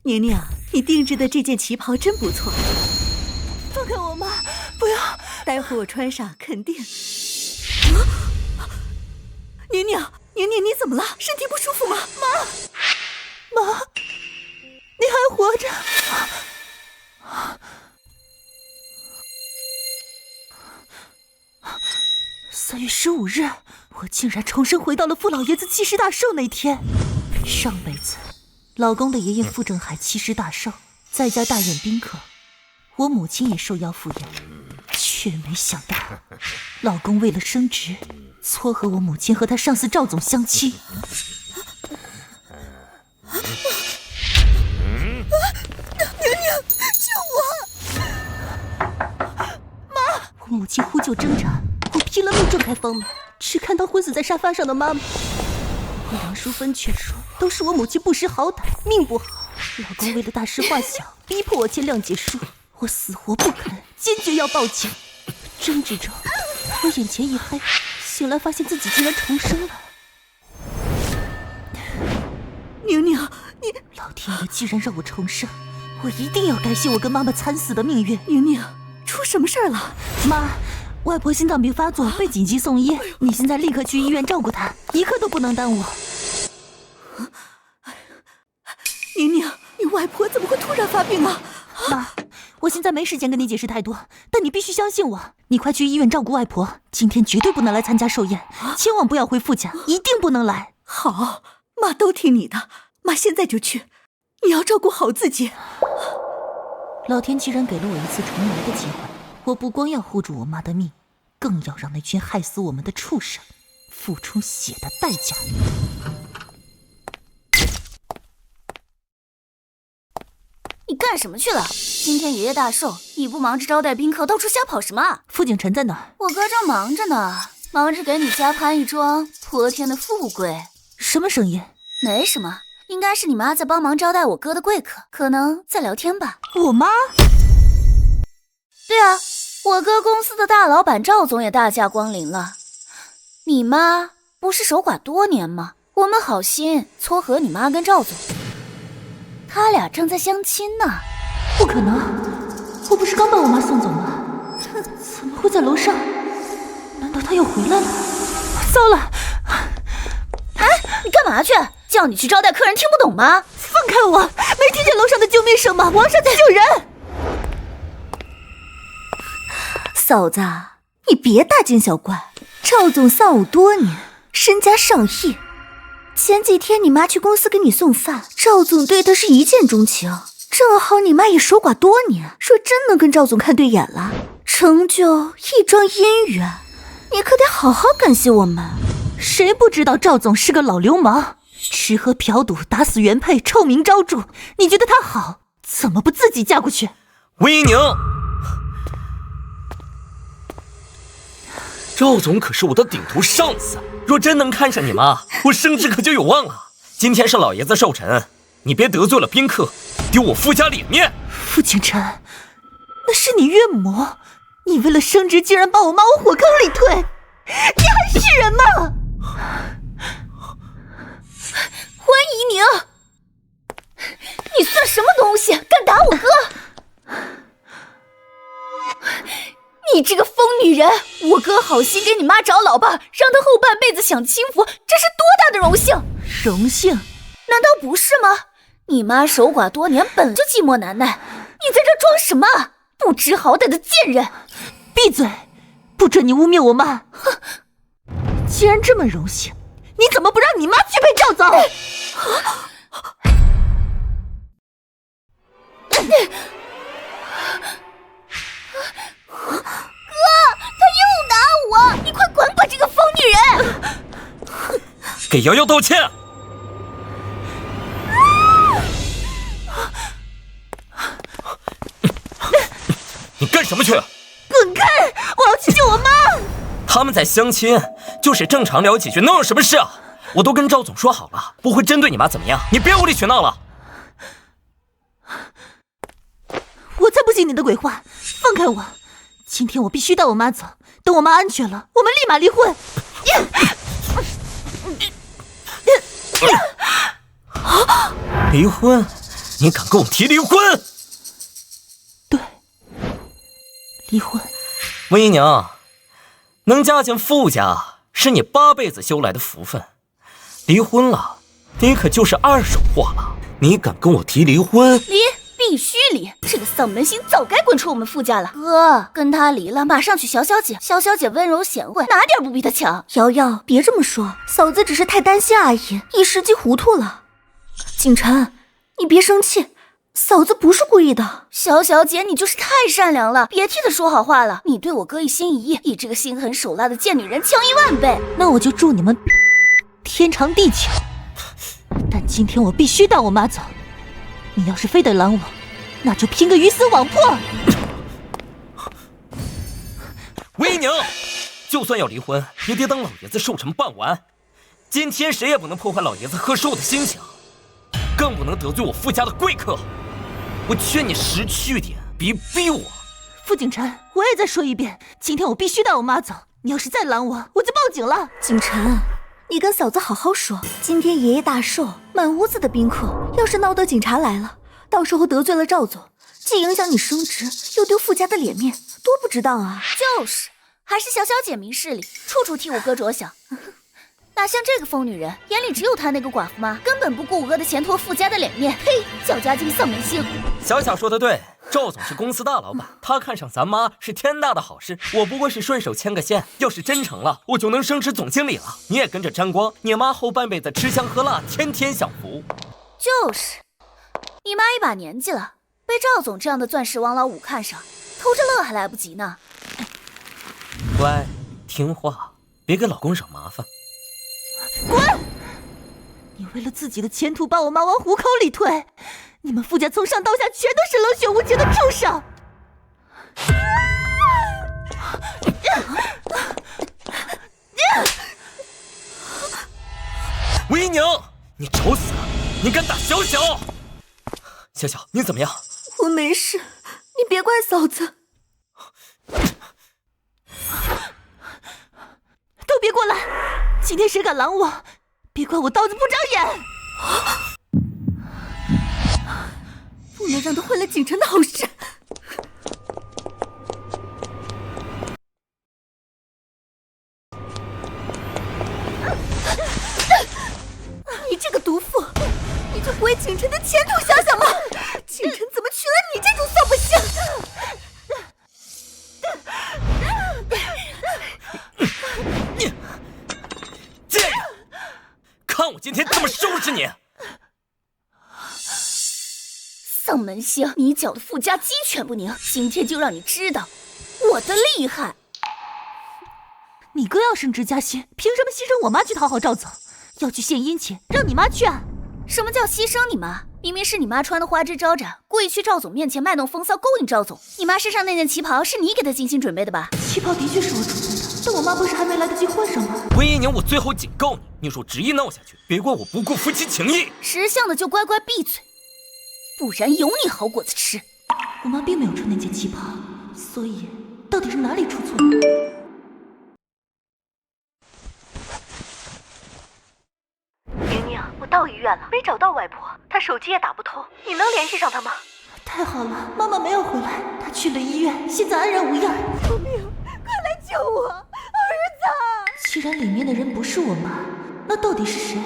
宁宁，你定制的这件旗袍真不错。放开我妈！不要！待会我穿上肯定。宁宁，你怎么了？身体不舒服吗？妈，你还活着？3月15日，我竟然重生回到了傅老爷子70大寿那天。上辈子，老公的爷爷傅正海70大寿，在家大宴宾客，我母亲也受邀赴宴，却没想到，老公为了升职，撮合我母亲和他上司赵总相亲。宁，救我！妈！我母亲呼救挣扎，我拼了命撞开房门，只看到昏死在沙发上的妈妈。我杨淑芬却说，都是我母亲不识好歹，命不好。老公为了大事化小，逼迫我签谅解书，我死活不肯，坚决要报警。争执着，我眼前一黑，醒来发现自己竟然重生了。宁，你老天爷既然让我重生，我一定要感谢我跟妈妈惨死的命运。宁，出什么事儿了？妈，外婆心脏病发作，被紧急送医，你现在立刻去医院照顾她，一刻都不能耽误。宁，你外婆怎么会突然发病啊？妈，我现在没时间跟你解释太多，但你必须相信我，你快去医院照顾外婆，今天绝对不能来参加寿宴，千万不要回傅家，一定不能来。好，妈都听你的，妈现在就去，你要照顾好自己。老天既然给了我一次重来的机会，我不光要护住我妈的命，更要让那群害死我们的畜生付出血的代价。你干什么去了？今天爷爷大寿，你不忙着招待宾客，到处瞎跑什么？傅景晨在哪儿？我哥正忙着呢，忙着给你家攀一桩泼天的富贵。什么声音？没什么，应该是你妈在帮忙招待我哥的贵客，可能在聊天吧。我妈？对啊，我哥公司的大老板赵总也大驾光临了。你妈不是守寡多年吗？我们好心撮合你妈跟赵总，他俩正在相亲呢。不可能，我不是刚把我妈送走吗？怎么会在楼上？难道她又回来了？糟了！哎，你干嘛去？叫你去招待客人听不懂吗？放开我！没听见楼上的救命声吗？王上在救人！嫂子，你别大惊小怪。赵总丧偶多年，身家上亿。前几天你妈去公司给你送饭，赵总对她是一见钟情。正好你妈也守寡多年，说真能跟赵总看对眼了，成就一桩姻缘。你可得好好感谢我们。谁不知道赵总是个老流氓，吃喝嫖赌，打死原配，臭名昭著。你觉得他好，怎么不自己嫁过去？温一宁，赵总可是我的顶头上司，若真能看上你妈，我升职可就有望了。今天是老爷子寿辰，你别得罪了宾客，丢我傅家脸面。傅景晨，那是你岳母，你为了升职竟然把我妈往火坑里推，你还是人吗？温怡宁，你算什么东西，敢打我哥？你这个疯女人！我哥好心给你妈找老伴，让她后半辈子享清福，这是多大的荣幸！荣幸？难道不是吗？你妈守寡多年，本就寂寞难耐，你在这装什么？不知好歹的贱人！闭嘴！不准你污蔑我妈！哼！既然这么荣幸，你怎么不让你妈去陪赵总？哥，他又打我！你快滚吧，这个疯女人！给瑶瑶道歉！你干什么去？滚开！我要去救我妈！他们在相亲，就是正常聊几句，能有什么事啊？我都跟赵总说好了，不会针对你妈怎么样，你别无理取闹了。我才不信你的鬼话！放开我！今天我必须带我妈走，等我妈安全了，我们立马离婚。离婚？你敢跟我提离婚？对，离婚。温姨娘，能嫁进富家是你8辈子修来的福分，离婚了，你可就是2手货了。你敢跟我提离婚？必须离！这个丧门星早该滚出我们傅家了。哥，跟他离了，马上娶小小姐。小小姐温柔贤惠，哪点不比他强？瑶瑶，别这么说，嫂子只是太担心而已，一时急糊涂了。景晨，你别生气，嫂子不是故意的。小小姐，你就是太善良了，别替她说好话了。你对我哥一心一意，比这个心狠手辣的贱女人强10000倍。那我就祝你们天长地久。但今天我必须带我妈走。你要是非得拦我，那就拼个鱼死网破！温姨娘，就算要离婚，也得等老爷子寿辰办完。今天谁也不能破坏老爷子贺寿的心情，更不能得罪我傅家的贵客。我劝你识趣点，别逼我。傅景晨，我也再说一遍，今天我必须带我妈走。你要是再拦我，我就报警了。景晨，你跟嫂子好好说，今天爷爷大寿，满屋子的宾客，要是闹到警察来了，到时候得罪了赵总，既影响你升职，又丢傅家的脸面，多不值当啊！就是，还是小小姐明事理，处处替我哥着想。哪像这个疯女人，眼里只有她那个寡妇妈，根本不顾我哥的前途傅家的脸面。呸！小家精丧门星。小小说的对，赵总是公司大老板，他看上咱妈是天大的好事。我不过是顺手牵个线，要是真成了，我就能升职总经理了。你也跟着沾光，你妈后半辈子吃香喝辣，天天享福。就是，你妈一把年纪了，被赵总这样的钻石王老五看上，偷着乐还来不及呢。乖，听话，别给老公惹麻烦。滚！你为了自己的前途把我妈往虎口里推，你们傅家从上到下全都是冷血无情的畜生！温姨娘，你找死！你敢打小小？小小，你怎么样？我没事，你别怪嫂子。都别过来！今天谁敢拦我，别怪我刀子不长眼！不能让他坏了景晨的好事。你这个毒妇，你就不为景晨的前途想想吗？景晨怎么娶了你这种丧不星？贱人，看我今天怎么收拾你！丧门星，你搅得傅家鸡犬不宁，今天就让你知道我的厉害！你哥要升职加薪，凭什么牺牲我妈去讨好赵总？要去献殷勤，让你妈去啊！什么叫牺牲你妈？明明是你妈穿的花枝招展，故意去赵总面前卖弄风骚，勾引赵总。你妈身上那件旗袍是你给她精心准备的吧？旗袍的确是我准备的，但我妈不是还没来得及换上吗？温姨娘，我最后警告你，你若执意闹下去，别怪我不顾夫妻情义。识相的就乖乖闭嘴，不然有你好果子吃。我妈并没有穿那件旗袍，所以到底是哪里出错了？宁宁，我到医院了，没找到外婆，她手机也打不通，你能联系上她吗？太好了，妈妈没有回来，她去了医院，现在安然无恙。救命！快来救我，儿子！既然里面的人不是我妈，那到底是谁？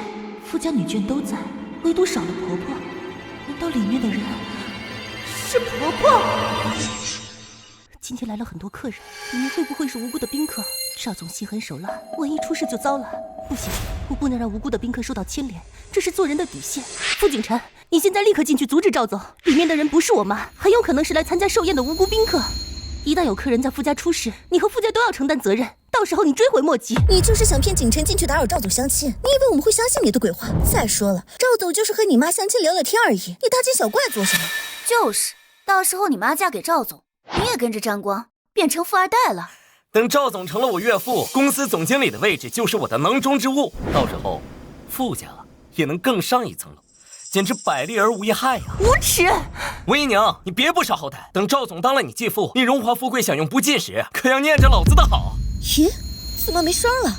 傅家女眷都在，唯独少了婆婆。难道里面的人是婆婆？今天来了很多客人，里面会不会是无辜的宾客？赵总心狠手辣，万一出事就糟了。不行，我不能让无辜的宾客受到牵连，这是做人的底线。傅景晨，你现在立刻进去阻止赵总，里面的人不是我妈，很有可能是来参加寿宴的无辜宾客。一旦有客人在傅家出事，你和傅家都要承担责任，到时候你追悔莫及。你就是想骗景晨进去打扰赵总相亲，你以为我们会相信你的鬼话？再说了，赵总就是和你妈相亲聊聊天而已，你大惊小怪做什么？就是，到时候你妈嫁给赵总，你也跟着沾光，变成富二代了。等赵总成了我岳父，公司总经理的位置就是我的囊中之物，到时候傅家也能更上一层楼，简直百利而无一害呀！无耻！温姨娘，你别不识好歹，等赵总当了你继父，你荣华富贵享用不尽时，可要念着老子的好。咦，怎么没声了？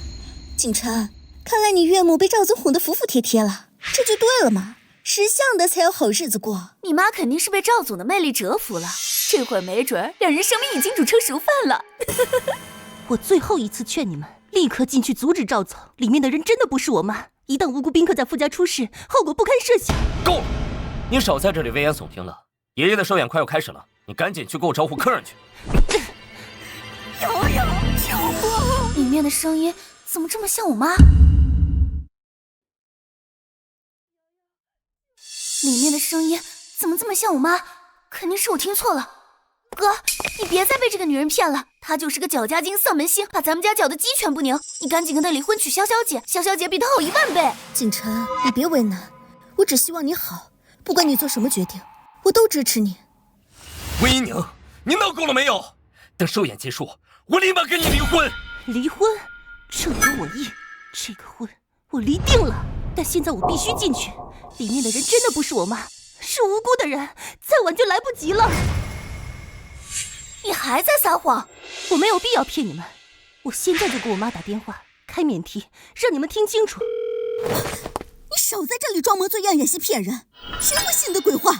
景晨，看来你岳母被赵总哄得服服帖帖了，这就对了嘛。识相的才有好日子过。你妈肯定是被赵总的魅力折服了，这会儿没准两人生米已经煮成熟饭了。我最后一次劝你们，立刻进去阻止赵总，里面的人真的不是我妈。一旦无辜宾客在傅家出事，后果不堪设想。够了，你少在这里危言耸听了。爷爷的寿宴快要开始了，你赶紧去给我招呼客人去。瑶瑶，救我！里面的声音怎么这么像我妈？里面的声音怎么这么像我妈？肯定是我听错了。哥，你别再被这个女人骗了，她就是个搅家精、丧门星，把咱们家搅得鸡犬不宁。你赶紧跟她离婚，娶潇潇姐，潇潇姐比她好10000倍。景晨，你别为难，我只希望你好，不管你做什么决定，我都支持你。温一宁，你闹够了没有？等寿宴结束，我立马跟你离婚。离婚？正如我意，这个婚我离定了。但现在我必须进去，里面的人真的不是我妈，是无辜的人，再晚就来不及了。你还在撒谎！我没有必要骗你们，我现在就给我妈打电话，开免提，让你们听清楚。你少在这里装模作样演戏骗人，谁会信你的鬼话？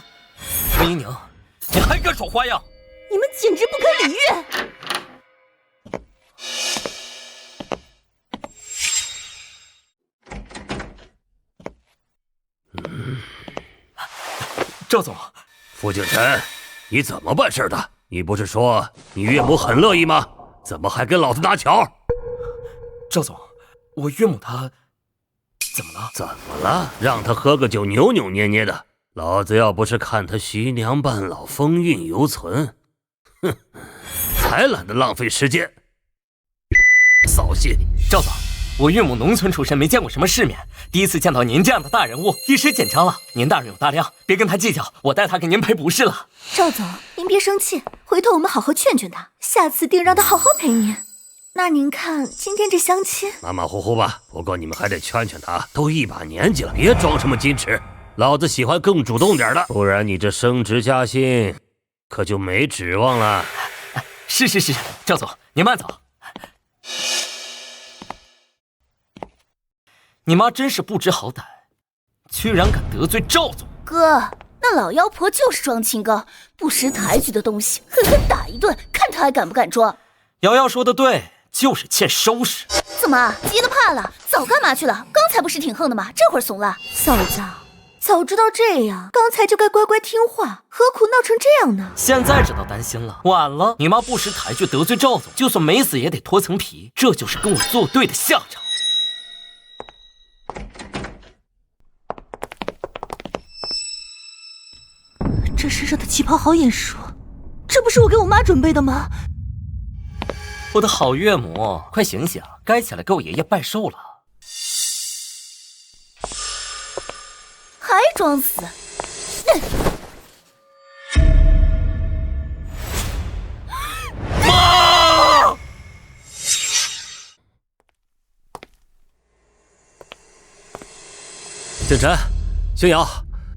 温一宁，你还敢耍花样？你们简直不可理喻！赵总，傅景晨，你怎么办事的？你不是说你岳母很乐意吗？怎么还跟老子搭桥？赵总，我岳母她怎么了？怎么了？让她喝个酒扭扭捏捏的，老子要不是看她徐娘半老，风韵犹存，哼，才懒得浪费时间。扫兴！赵总，我岳母农村出身，没见过什么世面，第一次见到您这样的大人物，一时紧张了。您大人有大量，别跟他计较，我带他给您赔不是了。赵总，您别生气，回头我们好好劝劝他，下次定让他好好陪您。那您看今天这相亲，马马虎虎吧，不过你们还得劝劝他，都一把年纪了，别装什么矜持。老子喜欢更主动点的，不然你这升职加薪可就没指望了。是，赵总，您慢走。你妈真是不知好歹，居然敢得罪赵总。哥，那老妖婆就是装清高，不识抬举的东西，狠狠打一顿，看她还敢不敢装。瑶瑶说的对，就是欠收拾。怎么急得怕了？早干嘛去了？刚才不是挺横的吗？这会儿怂了？嫂子，早知道这样，刚才就该乖乖听话，何苦闹成这样呢？现在知道担心了，晚了。你妈不识抬举得罪赵总，就算没死也得脱层皮，这就是跟我作对的下场。这身上的旗袍好眼熟，这不是我给我妈准备的吗？我的好岳母，快醒醒，该起来给我爷爷拜寿了。还装死？妈！景晨、星瑶，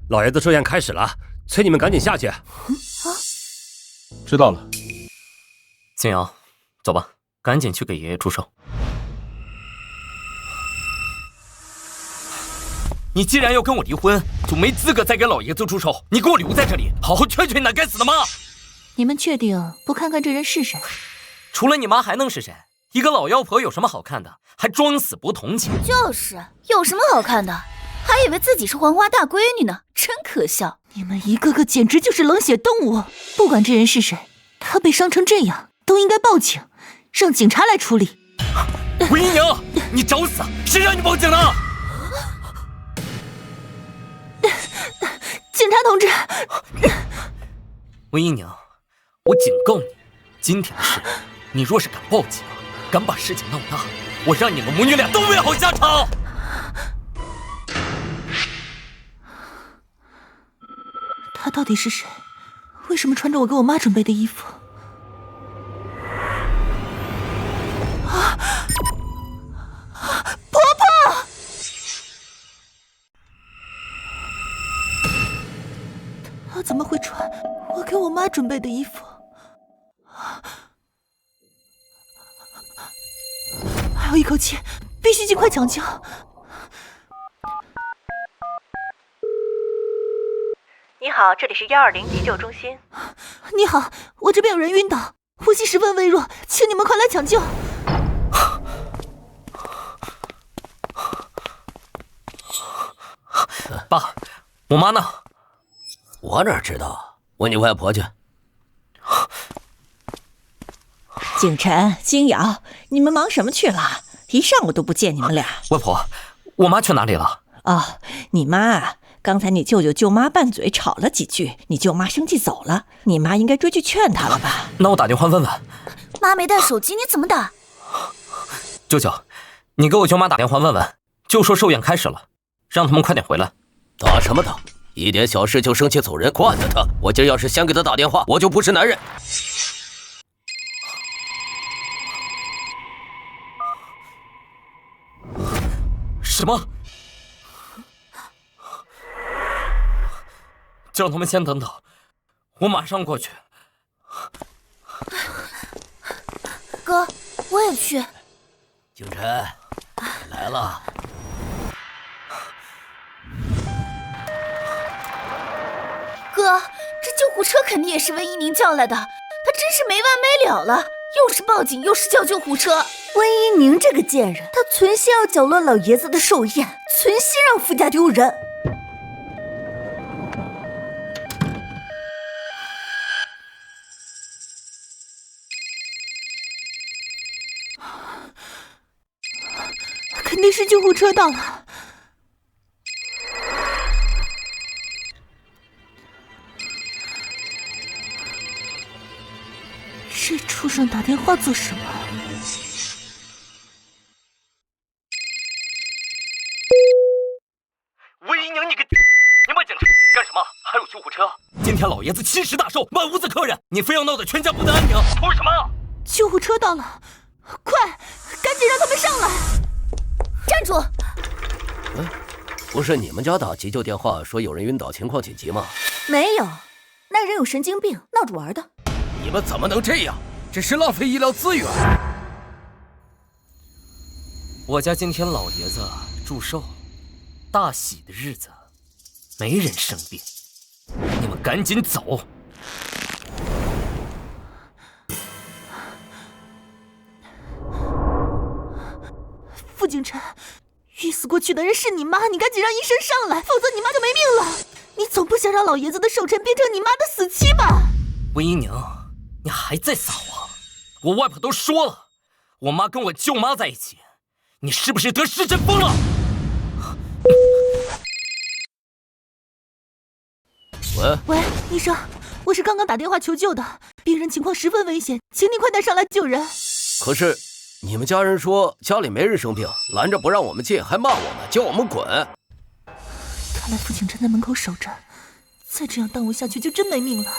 老爷子寿宴开始了，催你们赶紧下去。知道了。星瑶，走吧，赶紧去给爷爷祝寿。你既然要跟我离婚，就没资格再给老爷子祝寿。你给我留在这里，好好劝劝你那该死的妈。你们确定不看看这人是谁？除了你妈还能是谁？一个老妖婆有什么好看的？还装死不同情。就是有什么好看的？还以为自己是黄花大闺女呢，真可笑！你们一个个简直就是冷血动物！不管这人是谁，他被伤成这样，都应该报警，让警察来处理。温一宁，你找死！谁让你报警的？警察同志，温一宁，我警告你，今天的事，你若是敢报警，敢把事情闹大，我让你们母女俩都没好下场。他到底是谁？为什么穿着我给我妈准备的衣服？婆婆！他怎么会穿我给我妈准备的衣服？还有一口气，必须尽快抢救。你好，这里是120急救中心。你好，我这边有人晕倒，呼吸十分微弱，请你们快来抢救。爸，我妈呢？我哪知道？问你外婆去。景晨、金瑶，你们忙什么去了？一上午都不见你们俩。外婆，我妈去哪里了？哦，你妈啊，刚才你舅舅舅妈拌嘴吵了几句，你舅妈生气走了，你妈应该追去劝她了吧？那我打电话问问。妈没带手机，你怎么打？舅舅，你给我舅妈打电话问问，就说寿宴开始了，让他们快点回来。打什么打？一点小事就生气走人，惯着他。我今儿要是先给他打电话，我就不是男人。什么？叫他们先等等，我马上过去。哥，我也去。景晨，来了。哥，这救护车肯定也是温一宁叫来的，他真是没完没了了，又是报警又是叫救护车。温一宁这个贱人，他存心要搅乱老爷子的寿宴，存心让傅家丢人。肯定是救护车到了。这畜生打电话做什么？温一宁，你问警察干什么？还有救护车？今天老爷子70大寿，满屋子客人，你非要闹得全家不得安宁，图什么？救护车到了，快，赶紧让他们上来！站住！不是你们家打急救电话说有人晕倒，情况紧急吗？没有，那人有神经病，闹着玩的。你们怎么能这样？这是浪费医疗资源。我家今天老爷子祝寿，大喜的日子，没人生病，你们赶紧走。傅景晨，晕死过去的人是你妈，你赶紧让医生上来，否则你妈就没命了。你总不想让老爷子的寿辰变成你妈的死期吧？温一宁，你还在撒谎！我外婆都说了，我妈跟我舅妈在一起，你是不是得失神疯了？喂，医生，我是刚刚打电话求救的，病人情况十分危险，请你快点上来救人。可是你们家人说家里没人生病，拦着不让我们进，还骂我们，叫我们滚。看来傅景晨在门口守着，再这样耽误下去就真没命了。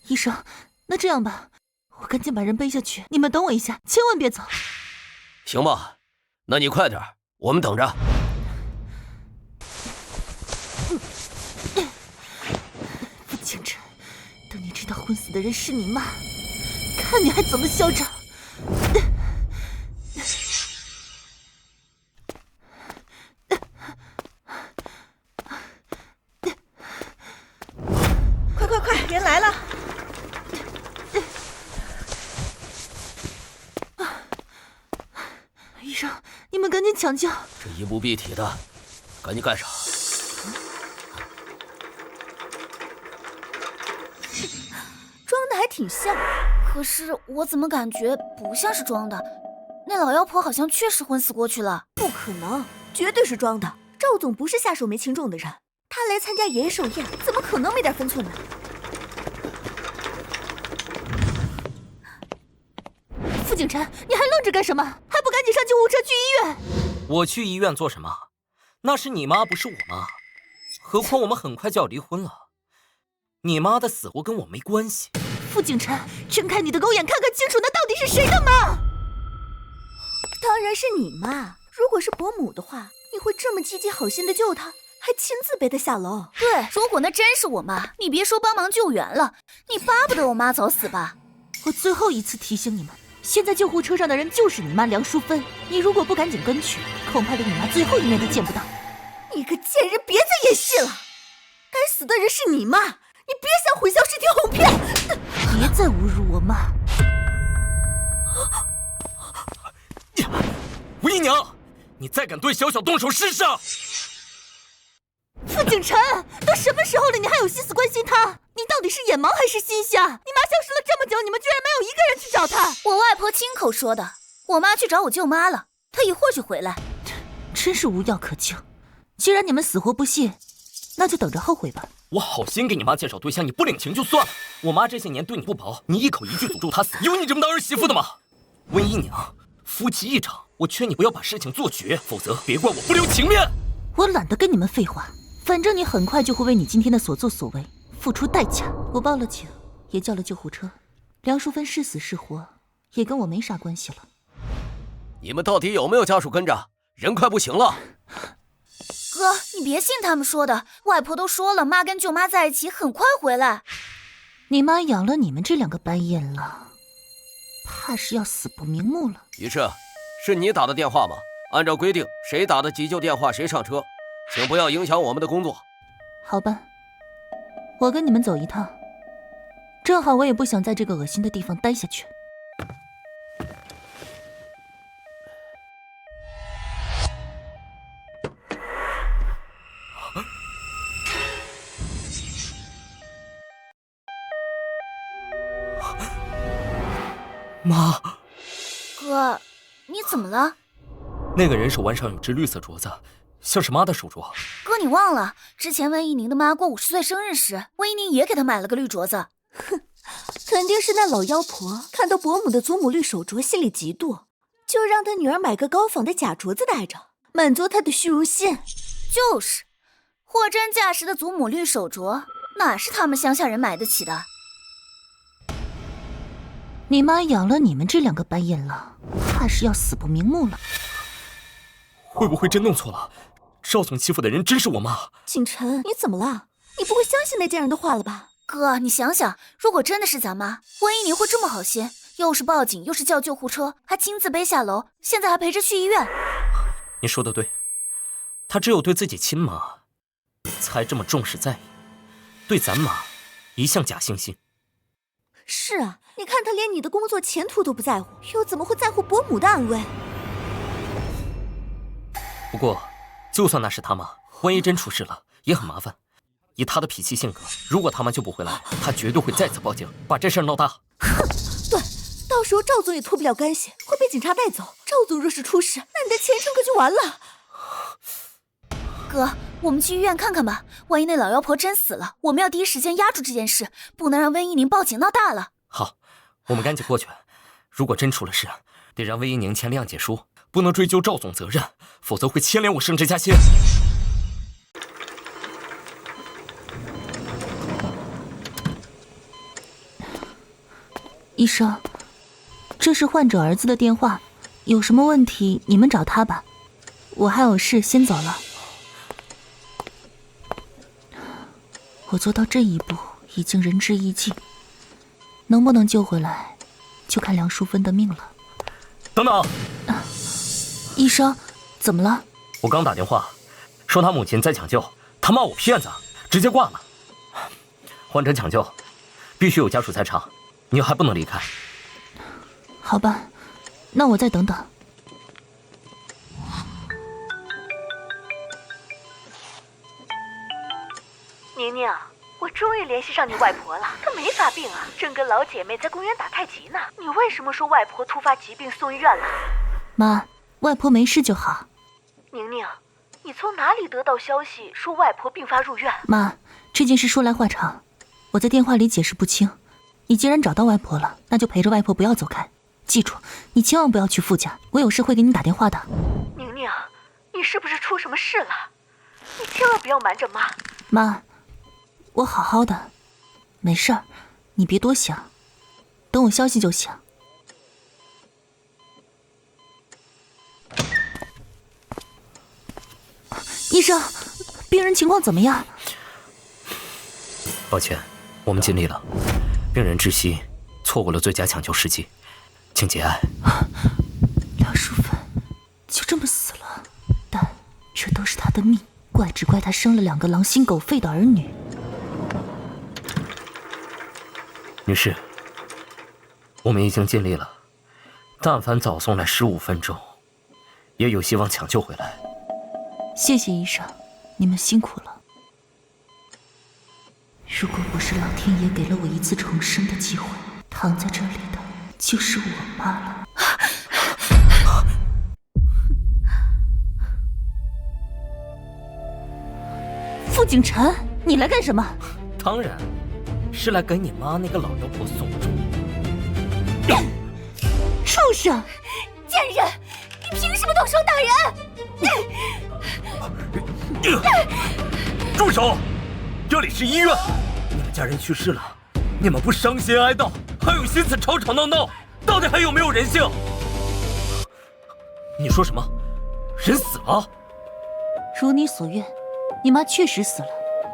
医生，那这样吧，我赶紧把人背下去，你们等我一下，千万别走。行吧，那你快点，我们等着。傅景晨，等你知道昏死的人是你妈，看你还怎么嚣张！快，人来了！医生，你们赶紧抢救！这衣不蔽体的，赶紧盖上。装的还挺像，可是我怎么感觉不像是装的？那老妖婆好像确实昏死过去了。不可能，绝对是装的。赵总不是下手没轻重的人，他来参加爷爷寿宴，怎么可能没点分寸呢？傅景晨，你还愣着干什么？还不赶紧上救护车去医院！我去医院做什么？那是你妈，不是我妈。何况我们很快就要离婚了，你妈的死活跟我没关系。傅景晨，睁开你的狗眼，看看清楚，那到底是谁的妈？当然是你妈。如果是伯母的话，你会这么积极好心的救她，还亲自背她下楼？对，如果那真是我妈，你别说帮忙救援了，你巴不得我妈早死吧？我最后一次提醒你们，现在救护车上的人就是你妈梁淑芬，你如果不赶紧跟去，恐怕连你妈最后一面都见不到。你个贱人，别再演戏了！该死的人是你妈！你别想混淆视听哄骗！别再侮辱我妈！魏姨娘，你再敢对小小动手试试！傅景晨，都什么时候了，你还有心思关心他？你到底是眼盲还是心瞎？你妈消失了这么久，你们居然没有一个人去找她！我外婆亲口说的，我妈去找我舅妈了，她一会儿就回来。真是无药可救。既然你们死活不信，那就等着后悔吧。我好心给你妈介绍对象，你不领情就算了。我妈这些年对你不薄，你一口一句诅咒她死，有你这么当儿媳妇的吗？温姨娘，夫妻一场，我劝你不要把事情做绝，否则别怪我不留情面。我懒得跟你们废话，反正你很快就会为你今天的所作所为付出代价。我报了警，也叫了救护车，梁淑芬是死是活，也跟我没啥关系了。你们到底有没有家属跟着？人快不行了。哥，你别信他们说的，外婆都说了，妈跟舅妈在一起，很快回来。你妈养了你们这两个白眼狼，怕是要死不瞑目了。于是，是你打的电话吗？按照规定，谁打的急救电话谁上车，请不要影响我们的工作。好吧，我跟你们走一趟，正好我也不想在这个恶心的地方待下去。妈，哥，你怎么了？那个人手腕上有只绿色镯子，像是妈的手镯。哥，你忘了之前温一宁的妈过50岁生日时，温一宁也给她买了个绿镯子。哼，肯定是那老妖婆看到伯母的祖母绿手镯，心里嫉妒，就让她女儿买个高仿的假镯子戴着，满足她的虚荣心。就是，货真价实的祖母绿手镯，哪是他们乡下人买得起的？你妈养了你们这两个白眼狼，怕是要死不瞑目了。会不会真弄错了？赵总欺负的人真是我妈？景晨，你怎么了？你不会相信那贱人的话了吧？哥，你想想，如果真的是咱妈，温一宁会这么好心，又是报警，又是叫救护车，还亲自背下楼，现在还陪着去医院。你说的对，她只有对自己亲妈才这么重视在意，对咱妈一向假惺惺。是啊，你看他连你的工作前途都不在乎，又怎么会在乎伯母的安危？不过，就算那是他妈，万一真出事了，也很麻烦。以他的脾气性格，如果他妈救不回来，他绝对会再次报警，把这事儿闹大。哼，对，到时候赵总也脱不了干系，会被警察带走。赵总若是出事，那你的前程可就完了。哥，我们去医院看看吧，万一那老妖婆真死了，我们要第一时间压住这件事，不能让温一宁报警闹大了。好，我们赶紧过去。如果真出了事，得让温一宁签谅解书，不能追究赵总责任，否则会牵连我升职加薪。医生，这是患者儿子的电话，有什么问题你们找他吧，我还有事先走了。我做到这一步已经仁至义尽，能不能救回来就看梁淑芬的命了。等等，医生，怎么了？我刚打电话说他母亲在抢救，他骂我骗子，直接挂了。患者抢救必须有家属在场，你还不能离开。好吧，那我再等等。宁宁，我终于联系上你外婆了，她没发病啊，正跟老姐妹在公园打太极呢。你为什么说外婆突发疾病送医院了？妈，外婆没事就好。宁宁，你从哪里得到消息说外婆病发入院？妈，这件事说来话长，我在电话里解释不清。你既然找到外婆了，那就陪着外婆不要走开。记住，你千万不要去傅家，我有事会给你打电话的。宁宁，你是不是出什么事了？你千万不要瞒着妈。妈，我好好的，没事儿，你别多想，等我消息就行。医生，病人情况怎么样？抱歉，我们尽力了，病人窒息，错过了最佳抢救时机，请节哀。梁淑芬就这么死了，但这都是她的命，怪只怪她生了2个狼心狗肺的儿女。女士，我们已经尽力了，但凡早送来15分钟，也有希望抢救回来。谢谢医生，你们辛苦了。如果不是老天爷给了我一次重生的机会，躺在这里的就是我妈了。傅景晨，你来干什么？当然是来给你妈那个老妖婆送终。畜生！贱人，你凭什么动手打人？住手！这里是医院，你们家人去世了，你们不伤心哀悼，还有心思吵吵闹闹，到底还有没有人性？你说什么？人死了？如你所愿，你妈确实死了，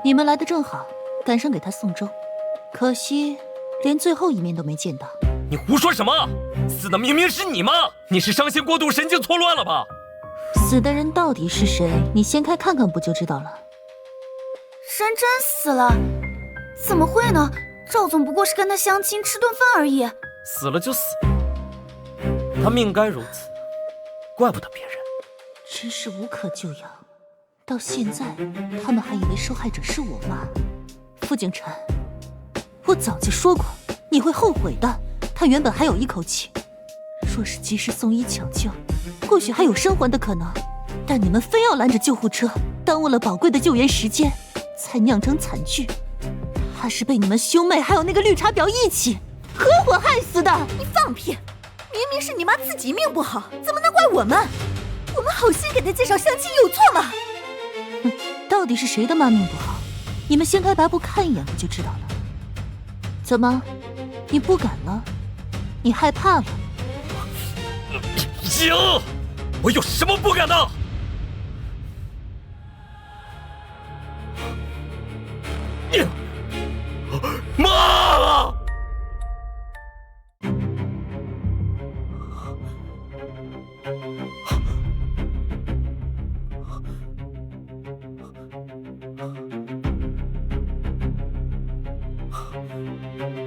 你们来的正好，赶上给她送终。可惜连最后一面都没见到。你胡说什么？死的明明是你妈！你是伤心过度，神经错乱了吧？死的人到底是谁？你掀开看看不就知道了。人真死了？怎么会呢？赵总不过是跟他相亲吃顿饭而已。死了就死了，他命该如此，怪不得别人。真是无可救药。到现在，他们还以为受害者是我妈。傅景晨，我早就说过，你会后悔的。他原本还有一口气，若是及时送医抢救，或许还有生还的可能。但你们非要拦着救护车，耽误了宝贵的救援时间，才酿成惨剧。他是被你们兄妹还有那个绿茶婊一起合伙害死的。你放屁！明明是你妈自己命不好，怎么能怪我们？我们好心给她介绍相亲，有错吗？到底是谁的妈命不好？你们掀开白布看一眼不就知道了？怎么，你不敢了？你害怕了？行，我有什么不敢的？妈！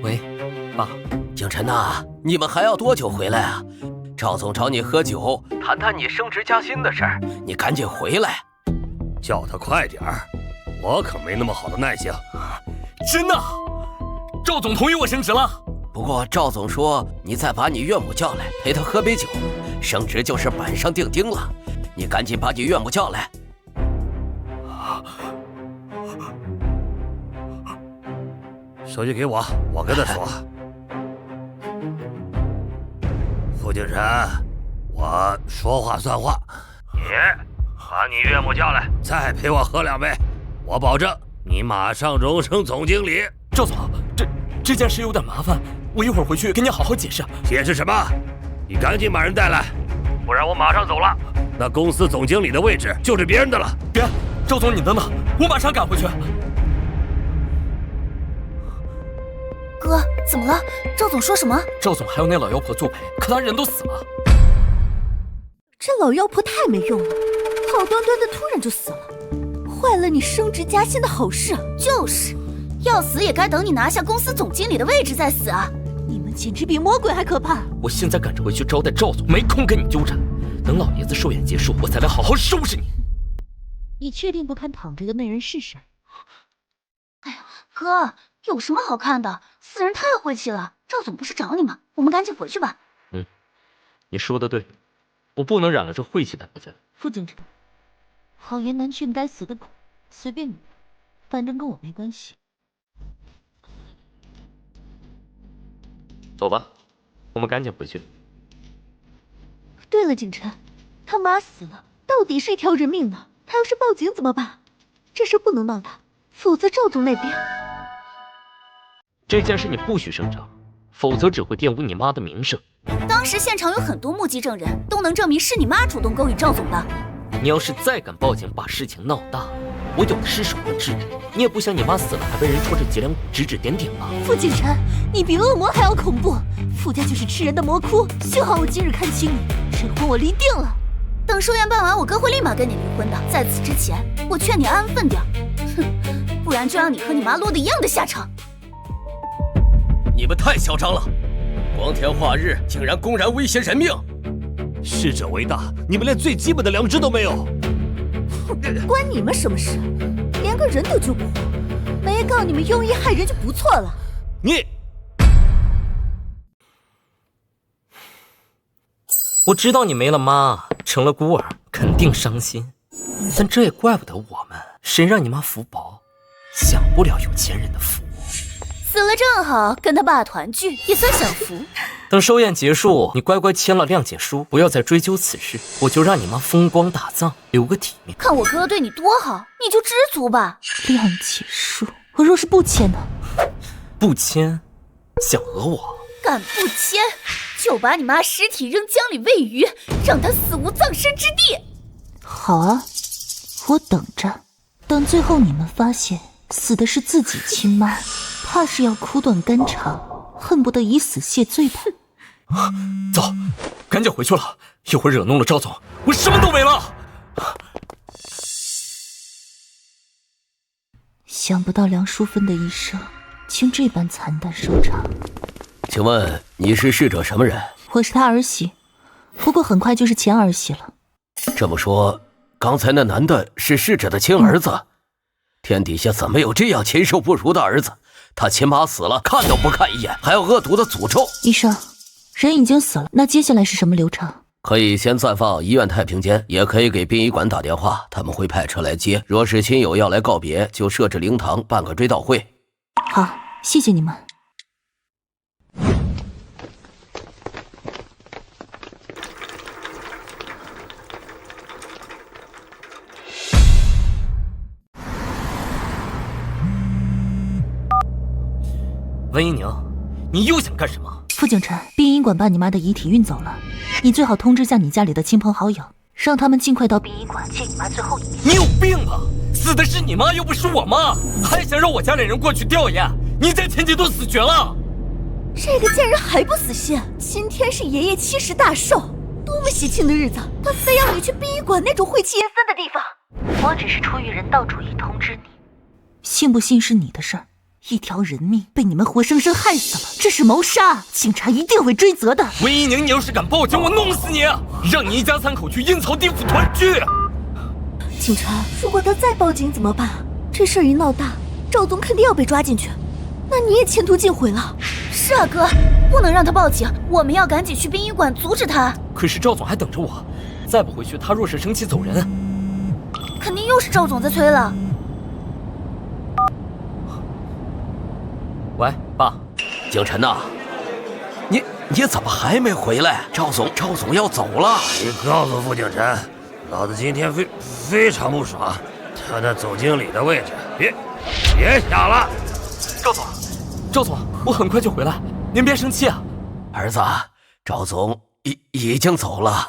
喂，爸。景晨呐，你们还要多久回来啊？赵总找你喝酒，谈谈你升职加薪的事儿，你赶紧回来。叫他快点儿，我可没那么好的耐性。真的？赵总同意我升职了？不过赵总说，你再把你岳母叫来，陪他喝杯酒，升职就是板上钉钉了。你赶紧把你岳母叫来。手机给我，我跟他说。傅景晨，我说话算话，你把你岳母叫来，再陪我喝2杯，我保证你马上荣升总经理。赵总，这件事有点麻烦，我一会儿回去跟你好好解释。解释什么？你赶紧把人带来，不然我马上走了。那公司总经理的位置就是别人的了。别，赵总，你等等，我马上赶回去。哥，怎么了？赵总说什么？赵总还有那老妖婆作陪，可他人都死了。这老妖婆太没用了，好端端的突然就死了，坏了你升职加薪的好事。就是，要死也该等你拿下公司总经理的位置再死啊！你们简直比魔鬼还可怕！我现在赶着回去招待赵总，没空跟你纠缠。等老爷子寿宴结束，我才来好好收拾你。你确定不看躺着的那人是谁？哎呀，哥，有什么好看的？死人太晦气了。赵总不是找你吗？我们赶紧回去吧。你说的对，我不能染了这晦气的头发。傅景晨，好言难劝该死的狗，随便你，反正跟我没关系。走吧，我们赶紧回去。对了，景晨，他妈死了，到底是一条人命呢。他要是报警怎么办？这事不能闹大，否则赵总那边……这件事你不许声张，否则只会玷污你妈的名声。当时现场有很多目击证人，都能证明是你妈主动勾引赵总的。你要是再敢报警把事情闹大，我有的是手段治你。你也不想你妈死了还被人戳着脊梁骨指指点点吧？傅景晨，你比恶魔还要恐怖！傅家就是吃人的魔窟，幸好我今日看清你，这婚我离定了。等寿宴办完，我哥会立马跟你离婚的。在此之前，我劝你安分点，哼，不然就让你和你妈落得一样的下场。你们太嚣张了，光天化日竟然公然威胁人命！逝者为大，你们连最基本的良知都没有。关你们什么事？连个人都救不活，没告你们用意害人就不错了。你，我知道你没了妈，成了孤儿，肯定伤心，但这也怪不得我们，谁让你妈福薄，享不了有钱人的福。死了正好跟他爸团聚，也算享福。等寿宴结束，你乖乖签了谅解书，不要再追究此事，我就让你妈风光大葬，留个体面。看我哥对你多好，你就知足吧。谅解书，我若是不签呢？不签，想讹我？敢不签，就把你妈尸体扔江里喂鱼，让她死无葬身之地。好啊，我等着，等最后你们发现死的是自己亲妈，怕是要苦短肝肠，恨不得以死谢罪吧。走，赶紧回去了，一会儿惹怒了赵总，我什么都没了。想不到梁淑芬的一生竟这般惨淡收场。请问你是逝者什么人？我是他儿媳，不过很快就是前儿媳了。这么说，刚才那男的是逝者的亲儿子？天底下怎么有这样禽兽不如的儿子？他亲妈死了，看都不看一眼，还要恶毒的诅咒。医生，人已经死了，那接下来是什么流程？可以先暂放医院太平间，也可以给殡仪馆打电话，他们会派车来接。若是亲友要来告别，就设置灵堂办个追悼会。好，谢谢你们。温一宁，你又想干什么？傅景琛，殡仪馆把你妈的遗体运走了，你最好通知下你家里的亲朋好友，让他们尽快到殡仪馆见你妈最后一面。你有病吧？死的是你妈，又不是我妈，还想让我家里人过去吊唁？你在前几都死绝了。这个贱人还不死心！今天是爷爷70大寿，多么喜庆的日子，他非要你去殡仪馆那种晦气阴森的地方。我只是出于人道主义通知你，信不信是你的事儿。一条人命被你们活生生害死了，这是谋杀，警察一定会追责的。温一宁，你要是敢报警，我弄死你，让你一家3口去阴曹地府团聚。景琛，如果他再报警怎么办？这事儿一闹大，赵总肯定要被抓进去，那你也前途尽毁了。是啊，哥，不能让他报警，我们要赶紧去殡仪馆阻止他。可是赵总还等着我，再不回去，他若是生气走人，肯定又是赵总在催了。喂，爸，景琛呐，你怎么还没回来？赵总要走了。你告诉傅景琛，老子今天非常不爽，他那总经理的位置别想了。赵总，我很快就回来，您别生气啊。儿子，赵总已经走了。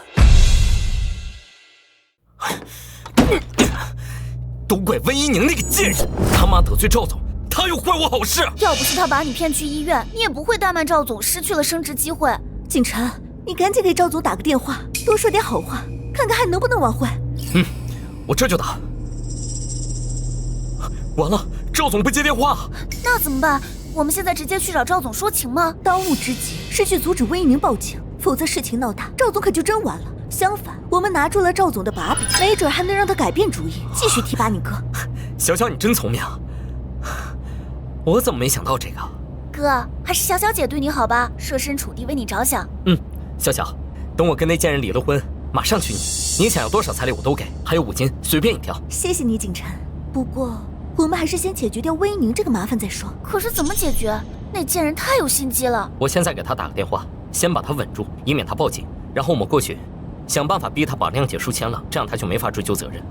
都怪温一宁那个贱人，他妈得罪赵总，他又坏我好事。要不是他把你骗去医院，你也不会怠慢赵总，失去了升职机会。景琛，你赶紧给赵总打个电话，多说点好话，看看还能不能挽回。我这就打。完了，赵总不接电话，那怎么办？我们现在直接去找赵总说情吗？当务之急是去阻止温一宁报警，否则事情闹大，赵总可就真完了。相反，我们拿住了赵总的把柄，没准还能让他改变主意，继续提拔你哥。小小你真聪明，我怎么没想到这个？哥，还是小小姐对你好吧，设身处地为你着想。小小，等我跟那贱人离了婚，马上娶你，你想要多少彩礼我都给，还有5金，随便你挑。谢谢你，景琛。不过我们还是先解决掉温一宁这个麻烦再说。可是怎么解决？那贱人太有心机了。我现在给他打个电话，先把他稳住，以免他报警，然后我们过去想办法逼他把谅解书签了，这样他就没法追究责任。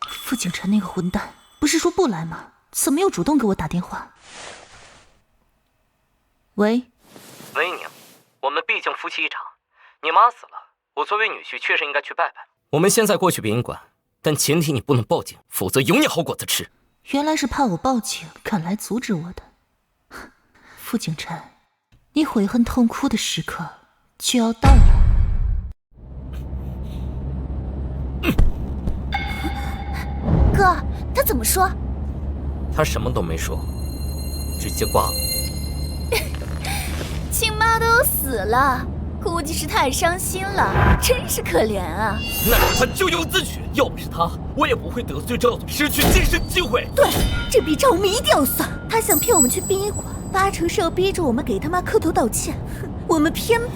傅景琛那个混蛋，不是说不来吗？怎么又主动给我打电话？喂，温一宁，我们们毕竟夫妻一场，你妈死了，我作为女婿确实应该去拜拜。我们现在过去殡仪馆，但前提你不能报警，否则有你好果子吃。原来是怕我报警赶来阻止我的。傅景琛，你悔恨痛哭的时刻就要到了。哥，他怎么说？他什么都没说，直接挂了。亲妈都死了，估计是太伤心了，真是可怜啊。那是他咎由自取，要不是他，我也不会得罪赵总，失去晋升机会。对，这笔账我们一定要算。他想骗我们去殡仪馆，8成是要逼着我们给他妈磕头道歉。哼，我们偏不，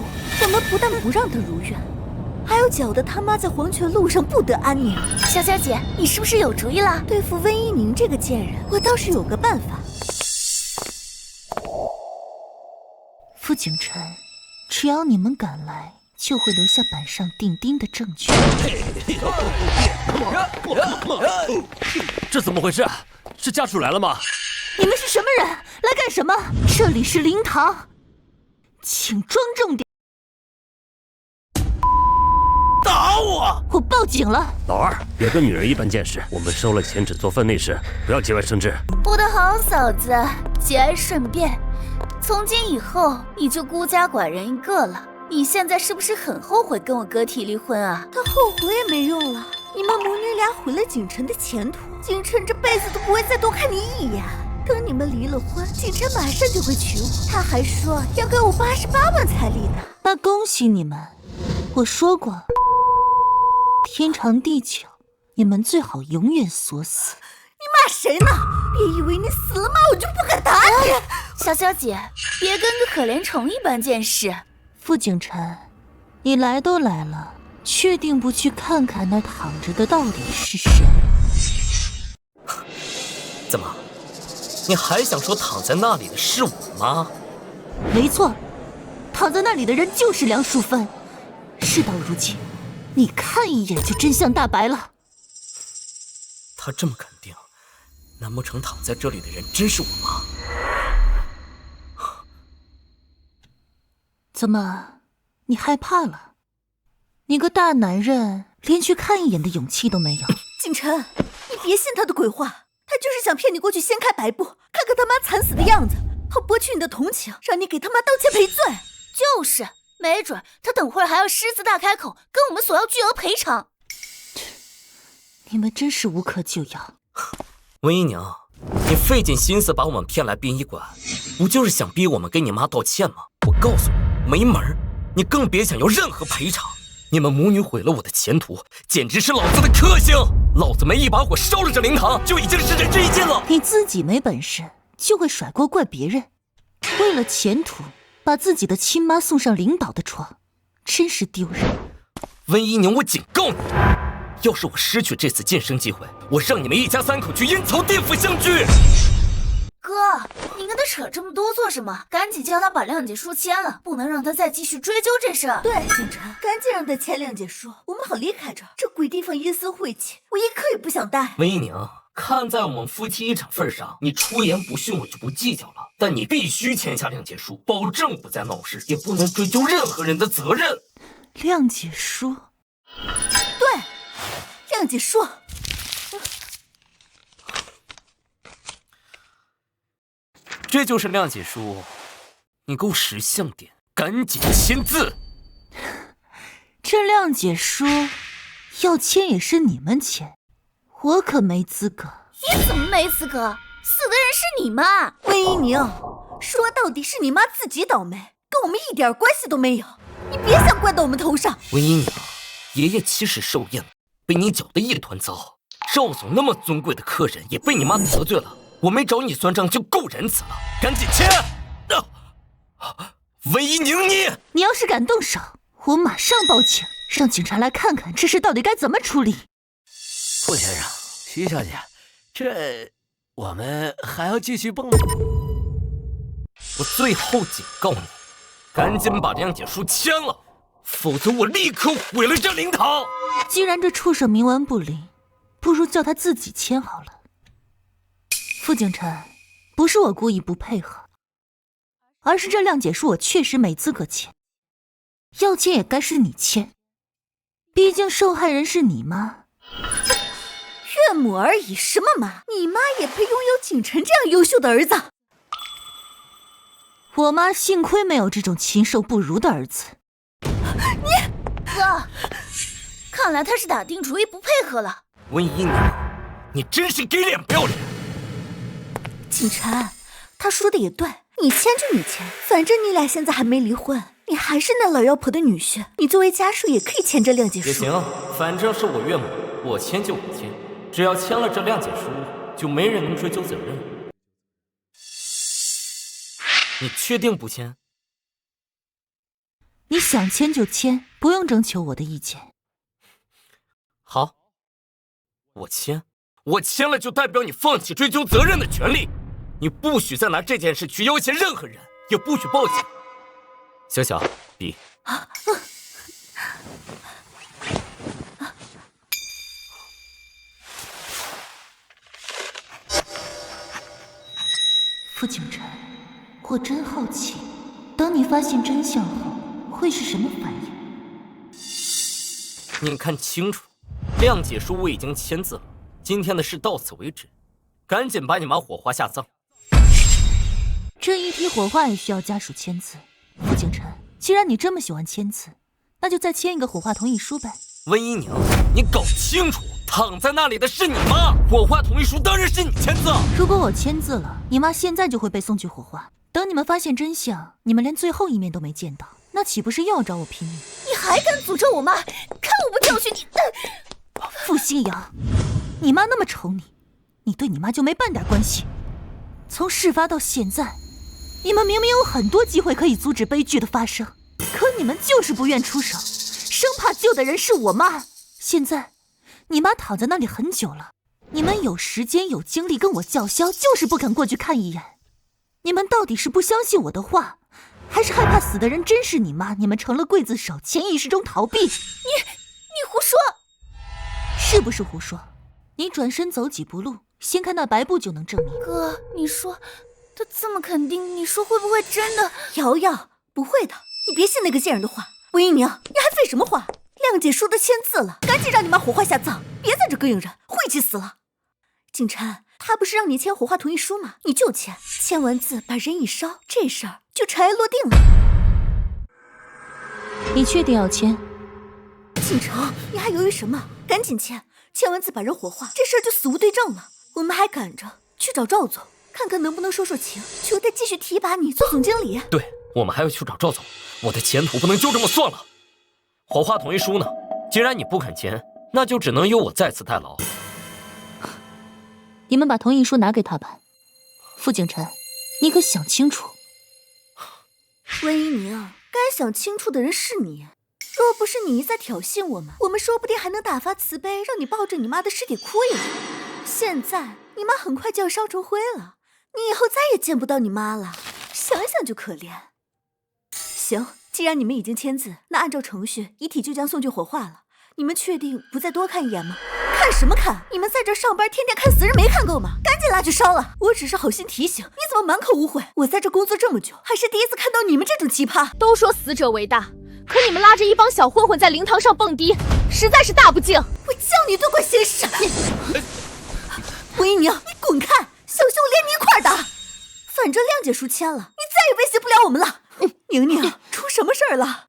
我们不但不让他如愿，还要搅得他妈在黄泉路上不得安宁。小小姐，你是不是有主意了？对付温一宁这个贱人，我倒是有个办法。傅景琛，只要你们敢来，就会留下板上钉钉的证据。这怎么回事？是家属来了吗？你们是什么人？来干什么？这里是灵堂，请庄重点。打我！我报警了。老二，别跟女人一般见识。我们收了钱只做分内事，不要节外生枝。我的好嫂子，节哀顺变，从今以后你就孤家寡人一个了。你现在是不是很后悔跟我哥提离婚啊？他后悔也没用了，你们母女俩毁了景琛的前途，景琛这辈子都不会再多看你一眼。等你们离了婚，景琛马上就会娶我，他还说要给我88万彩礼呢。那恭喜你们，我说过，天长地久，你们最好永远锁死。你骂谁呢？别以为你死了骂我就不敢打你。小小姐，别跟个可怜虫一般见识。傅景琛，你来都来了，确定不去看看那躺着的到底是谁？怎么，你还想说躺在那里的是我吗？没错，躺在那里的人就是梁淑芬。事到如今，你看一眼就真相大白了。他这么肯定，难不成躺在这里的人真是我妈？怎么，你害怕了？你个大男人连去看一眼的勇气都没有。景琛，你别信他的鬼话，他就是想骗你过去掀开白布，看看他妈惨死的样子，好博取你的同情，让你给他妈道歉赔罪。就是，没准他等会儿还要狮子大开口，跟我们索要巨额赔偿。你们真是无可救药。温姨娘，你费尽心思把我们骗来殡仪馆，不就是想逼我们给你妈道歉吗？我告诉你，没门儿！你更别想要任何赔偿。你们母女毁了我的前途，简直是老子的克星！老子没一把火烧了这灵堂，就已经是仁至义尽了。你自己没本事，就会甩锅怪别人。为了前途，把自己的亲妈送上领导的床，真是丢人。温姨娘，我警告你，要是我失去这次晋升机会，我让你们一家3口去阴曹地府相聚。哥，你跟他扯这么多做什么？赶紧叫他把谅解书签了，不能让他再继续追究这事儿。对，景琛，赶紧让他签谅解书，我们好离开这儿。这鬼地方阴森晦气，我一刻也不想待。温姨娘，看在我们夫妻一场份上，你出言不逊我就不计较了，但你必须签下谅解书，保证不再闹事，也不能追究任何人的责任。谅解书？对，谅解书。这就是谅解书，你给我识相点，赶紧签字。这谅解书要签也是你们签，我可没资格。你怎么没资格？死的人是你妈。温姨娘，说到底是你妈自己倒霉，跟我们一点关系都没有。你别想怪到我们头上。温姨娘，爷爷其实寿宴被你搅得一团糟，赵总那么尊贵的客人也被你妈得罪了。我没找你算账就够仁慈了，赶紧签！温姨娘，你要是敢动手，我马上报警，让警察来看看这事到底该怎么处理。傅先生，徐小姐，这我们还要继续蹦？我最后警告你，赶紧把谅解书签了，否则我立刻毁了这灵堂。既然这畜生冥顽不灵，不如叫他自己签好了。傅景琛，不是我故意不配合，而是这谅解书我确实没资格签。要签也该是你签，毕竟受害人是你妈。岳母而已，什么妈？你妈也配拥有景晨这样优秀的儿子？我妈幸亏没有这种禽兽不如的儿子。哥，看来他是打定主意不配合了。温姨娘，你真是给脸不要脸！景晨，他说的也对，你签就你签，反正你俩现在还没离婚，你还是那老妖婆的女婿，你作为家属也可以签这谅解书。也行，反正是我岳母，我签就我签，只要签了这谅解书，就没人能追究责任。你确定不签？你想签就签，不用征求我的意见。好，我签了就代表你放弃追究责任的权利，你不许再拿这件事去要挟任何人，也不许报警。小小，笔。傅景晨，我真好奇，当你发现真相后，会是什么反应？你看清楚，谅解书我已经签字了，今天的事到此为止，赶紧把你妈火化下葬。这一批火化也需要家属签字。傅景晨，既然你这么喜欢签字，那就再签一个火化同意书呗。温姨娘，你搞清楚，躺在那里的是你妈，火化同意书当然是你签字。如果我签字了，你妈现在就会被送去火化。等你们发现真相，你们连最后一面都没见到，那岂不是又要找我拼命？你还敢诅咒我妈？看我不教训你！傅新阳，你妈那么宠你，你对你妈就没半点关系。从事发到现在，你们明明有很多机会可以阻止悲剧的发生，可你们就是不愿出手，生怕救的人是我妈。现在，你妈躺在那里很久了，你们有时间有精力跟我叫嚣，就是不肯过去看一眼。你们到底是不相信我的话，还是害怕死的人真是你妈？你们成了刽子手，潜意识中逃避。你胡说！是不是胡说？你转身走几步路，掀开那白布就能证明。哥，你说他这么肯定，你说会不会真的？瑶瑶，不会的，你别信那个贱人的话。温姨娘，你还废什么话？谅解书都签字了，赶紧让你妈火化下葬，别在这膈应人，晦气死了。景晨，他不是让你签火化同意书吗？你就签，签完字把人一烧，这事儿就尘埃落定了。你确定要签？景晨，你还犹豫什么？赶紧签，签完字把人火化，这事儿就死无对证了。我们还赶着去找赵总，看看能不能说说情，求他继续提拔你做总经理。对，我们还要去找赵总，我的前途不能就这么算了。火化同意书呢？既然你不肯签，那就只能由我再次代劳。你们把同意书拿给他吧。傅景晨，你可想清楚。温姨娘，该想清楚的人是你。若不是你一再挑衅我们说不定还能大发慈悲，让你抱着你妈的尸体哭一晚。现在你妈很快就要烧成灰了，你以后再也见不到你妈了，想想就可怜。行，既然你们已经签字，那按照程序，遗体就将送去火化了。你们确定不再多看一眼吗？看什么看？你们在这上班，天天看死人没看够吗？赶紧拉去烧了！我只是好心提醒，你怎么满口污秽？我在这工作这么久，还是第一次看到你们这种奇葩。都说死者为大，可你们拉着一帮小混混在灵堂上蹦迪，实在是大不敬。我叫你多管闲事！温姨娘，你滚开！小心我连你一块打！反正谅解书签了，你再也威胁不了我们了。宁宁，出什么事儿了？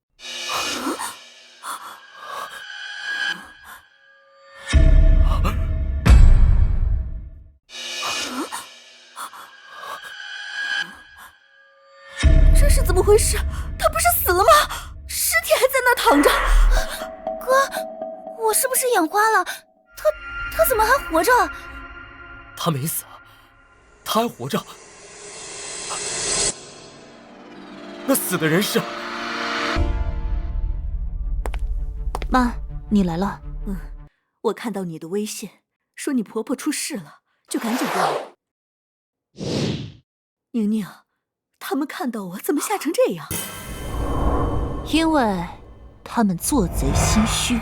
这是怎么回事？他不是死了吗？尸体还在那躺着。哥，我是不是眼花了？他怎么还活着？他没死，他还活着。那死的人是……妈，你来了。我看到你的微信，说你婆婆出事了，就赶紧过来。宁宁，他们看到我怎么吓成这样？因为他们做贼心虚。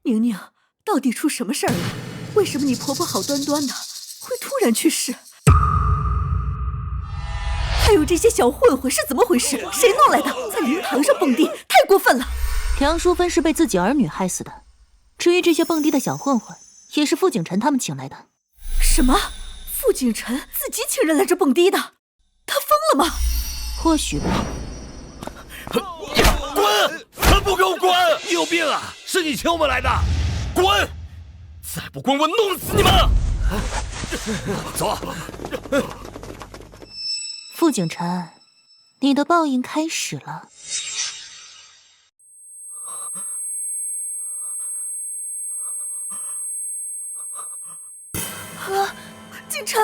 宁宁，到底出什么事儿了？为什么你婆婆好端端的会突然去世？还有这些小混混是怎么回事？谁弄来的？在灵堂上蹦迪，太过分了！梁淑芬是被自己儿女害死的，至于这些蹦迪的小混混，也是傅景晨他们请来的。什么？傅景晨自己请人来这蹦迪的？他疯了吗？或许吧。滚！还不给我滚！你有病啊！是你请我们来的！滚！再不滚，我弄死你们！走。傅景晨，你的报应开始了。景晨，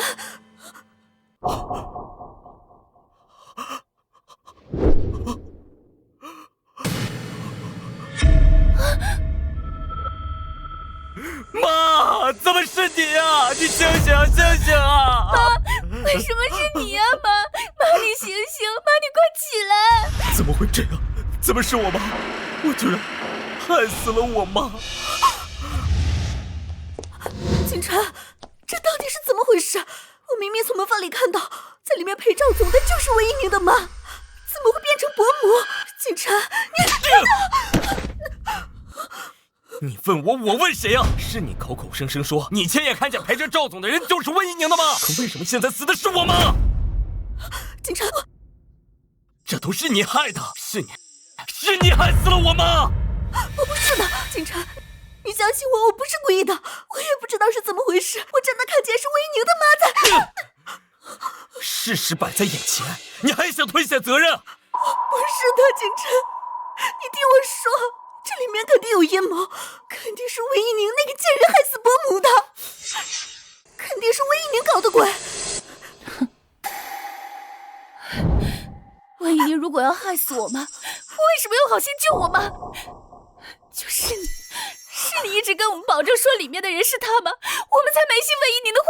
妈，怎么是你啊？你醒醒，醒醒啊！妈，为什么是你呀，妈？妈，你醒醒，妈，你快起来！怎么会这样？怎么是我妈？我居然害死了我妈！景晨，这到底是怎么回事？我明明从门缝里看到，在里面陪赵总的就是魏一宁的妈，怎么会变成伯母？景晨，你问我，我问谁啊？是你口口声声说你亲眼看见陪着赵总的人就是魏一宁的吗？可为什么现在死的是我妈？景晨，这都是你害的，是你害死了我妈！我不是的，景晨，你相信我，我不是故意的，我也不知道是怎么回事，我真的看见是魏一宁的妈在。事实摆在眼前，你还想推卸责任？不是的，景晨，你听我说，这里面肯定有阴谋，肯定是魏一宁那个贱人害死伯母的，肯定是魏一宁搞的鬼。魏一宁如果要害死我妈，为什么又好心救我妈？就是你，是你一直跟我们保证说里面的人是他吗？我们才没信魏一宁的话。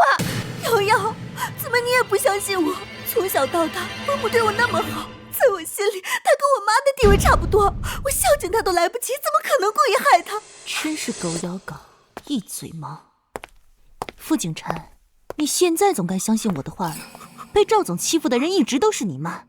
瑶瑶，怎么你也不相信我？从小到大，伯母对我那么好，在我心里，她跟我妈的地位差不多，我孝敬她都来不及，怎么可能故意害她？真是狗咬狗，一嘴毛。傅景晨，你现在总该相信我的话了。被赵总欺负的人一直都是你妈，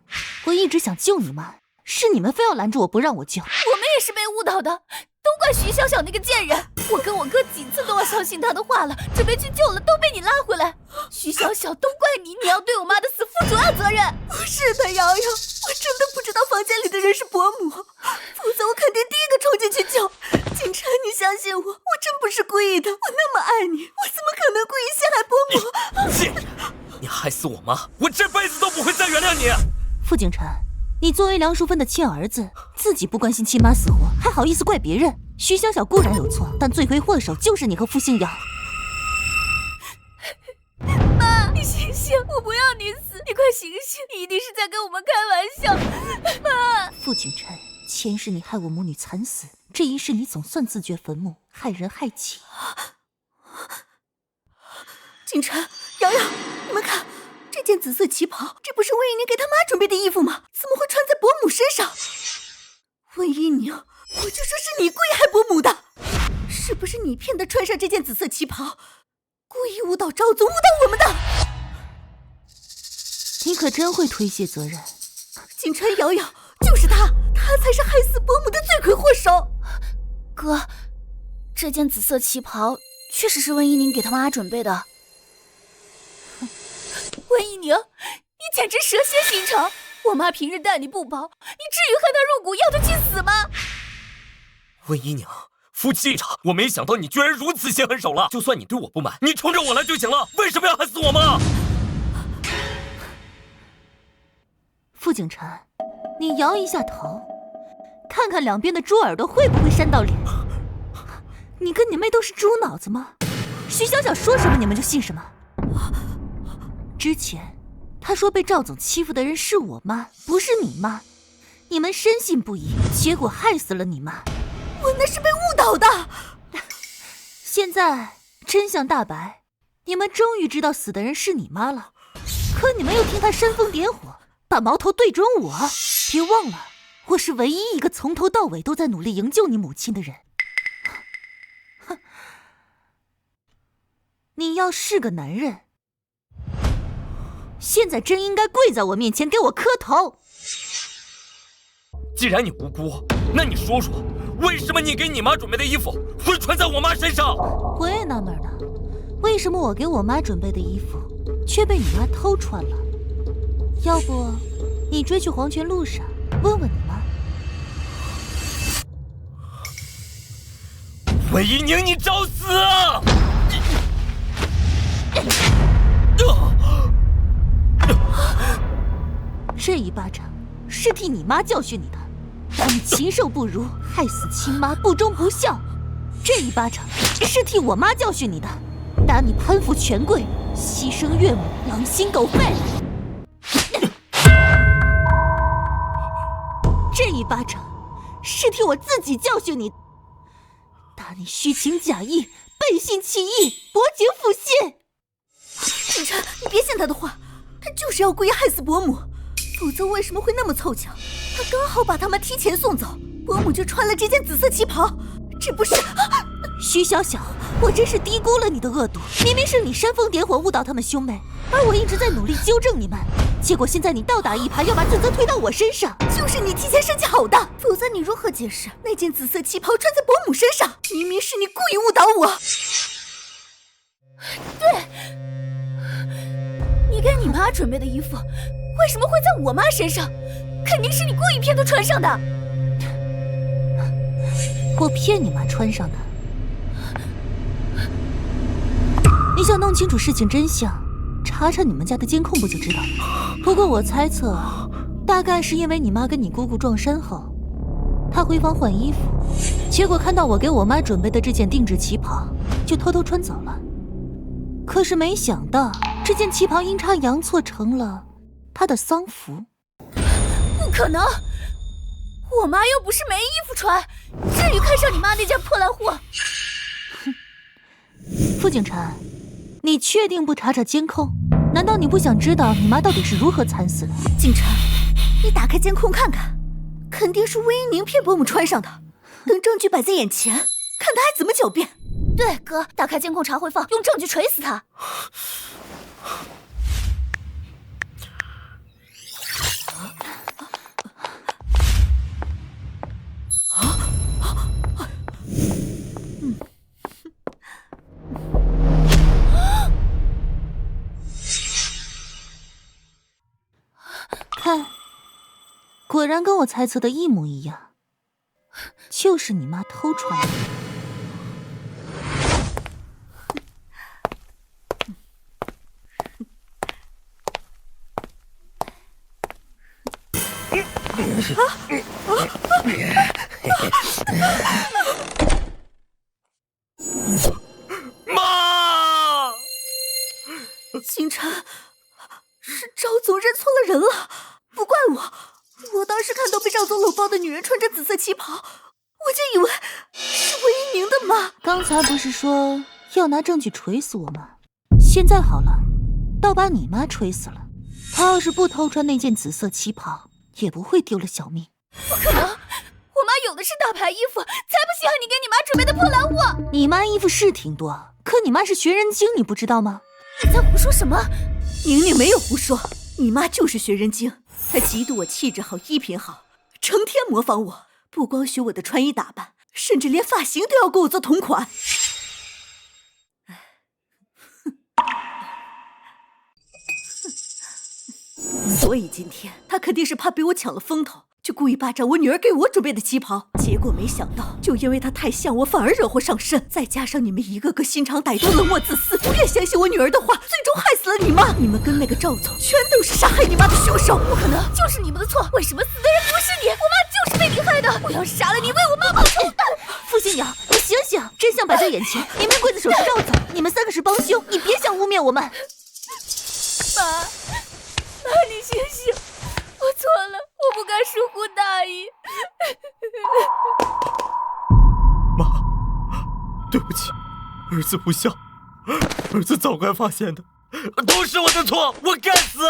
我一直想救你妈，是你们非要拦住我不让我救。我们也是被误导的，都怪徐小小那个贱人。我跟我哥几次都要相信他的话了，准备去救了，都被你拉回来。徐小小，都怪你，你要对我妈的死负主要责任。不是的，瑶瑶，我真的不知道房间里的人是伯母，否则我肯定第一个冲进去救。景晨，你相信我，我真不是故意的，我那么爱你，我怎么可能故意陷害伯母？贱人，你害死我妈，我这辈子都不会再原谅你。傅景晨，你作为梁淑芬的亲儿子，自己不关心亲妈死活，还好意思怪别人？徐小小固然有错，但罪魁祸首就是你和傅星瑶。妈，你醒醒，我不要你死，你快醒醒，你一定是在跟我们开玩笑。妈，傅景晨，前世你害我母女惨死，这一世你总算自掘坟墓，害人害己。景晨，瑶瑶，你们看，这件紫色旗袍，这不是魏一宁给他妈准备的衣服吗？怎么会穿在伯母身上？魏一宁，我就说是你故意害伯母的，是不是你骗他穿上这件紫色旗袍，故意误导赵总，误导我们的？你可真会推卸责任。景晨，瑶瑶，就是他才是害死伯母的罪魁祸首。哥，这件紫色旗袍确实是温一宁给他妈准备的。温一宁，你简直蛇蝎心肠！我妈平日待你不薄，你至于恨她入骨，要她去死吗？温一宁，夫妻一场，我没想到你居然如此心狠手辣。就算你对我不满，你冲着我来就行了，为什么要害死我妈？傅景晨，你摇一下头，看看两边的猪耳朵会不会扇到脸。你跟你妹都是猪脑子吗？徐小小说什么你们就信什么。之前他说被赵总欺负的人是我妈，不是你妈，你们深信不疑，结果害死了你妈。我那是被误导的。现在真相大白，你们终于知道死的人是你妈了，可你们又听他煽风点火，把矛头对准我。别忘了，我是唯一一个从头到尾都在努力营救你母亲的人。哼，你要是个男人，现在真应该跪在我面前给我磕头。既然你无辜，那你说说，为什么你给你妈准备的衣服会穿在我妈身上？我也纳闷呢，为什么我给我妈准备的衣服却被你妈偷穿了？要不你追去黄泉路上问问你妈。韦一宁，你找死！这一巴掌是替你妈教训你的，打你禽兽不如，害死亲妈，不忠不孝。这一巴掌是替我妈教训你的，打你攀附权贵，牺牲岳母，狼心狗肺。这一巴掌是替我自己教训你，打你虚情假意，背信弃义，薄情负信。景琛，你别信他的话，他就是要故意害死伯母，否则为什么会那么凑巧？他刚好把他们提前送走，伯母就穿了这件紫色旗袍，这不是……徐小小，我真是低估了你的恶毒，明明是你煽风点火误导他们兄妹，而我一直在努力纠正你们，结果现在你倒打一耙，要把罪责推到我身上。就是你提前设计好的，否则你如何解释那件紫色旗袍穿在伯母身上？明明是你故意误导我。对，你给你妈准备的衣服为什么会在我妈身上？肯定是你故意骗她穿上的。我骗你妈穿上的。你想弄清楚事情真相，查查你们家的监控不就知道了。不过我猜测，大概是因为你妈跟你姑姑撞衫后，她回房换衣服，结果看到我给我妈准备的这件定制旗袍，就偷偷穿走了。可是没想到，这件旗袍阴差阳错成了她的丧服。不可能，我妈又不是没衣服穿，至于看上你妈那件破烂货？傅景琛，你确定不查查监控？难道你不想知道你妈到底是如何惨死的？景琛，你打开监控看看，肯定是魏一宁骗伯母穿上的。等证据摆在眼前，看他还怎么狡辩。对，哥，打开监控查回放，用证据锤死他。看，果然跟我猜测的一模一样，就是你妈偷穿的。妈！景琛，是赵总认错了人了，不怪我。我当时看到被赵总搂抱的女人穿着紫色旗袍，我就以为是魏一宁的妈。刚才不是说要拿证据锤死我吗？现在好了，倒把你妈锤死了。她要是不偷穿那件紫色旗袍，也不会丢了小命。不可能，我妈有的是大牌衣服，才不稀罕你给你妈准备的破烂货。你妈衣服是挺多，可你妈是学人精，你不知道吗？你在胡说什么？宁宁没有胡说，你妈就是学人精，她嫉妒我气质好、衣品好，成天模仿我，不光学我的穿衣打扮，甚至连发型都要跟我做同款。所以今天她肯定是怕被我抢了风头，就故意霸占我女儿给我准备的旗袍，结果没想到，就因为她太像我，反而惹祸上身。再加上你们一个个心肠歹毒、冷漠自私，不愿相信我女儿的话，最终害死了你妈。你们跟那个赵总，全都是杀害你妈的凶手。不可能，就是你们的错。为什么死的人不是你？我妈就是被你害的。我要杀了你，为我妈报仇！傅新瑶，你醒醒，真相摆在眼前，明明刽子手是赵总，你们三个是帮凶，你别想污蔑我们。妈，你醒醒，我错了，我不该疏忽大意。妈，对不起，儿子不孝，儿子早该发现的，都是我的错，我该死。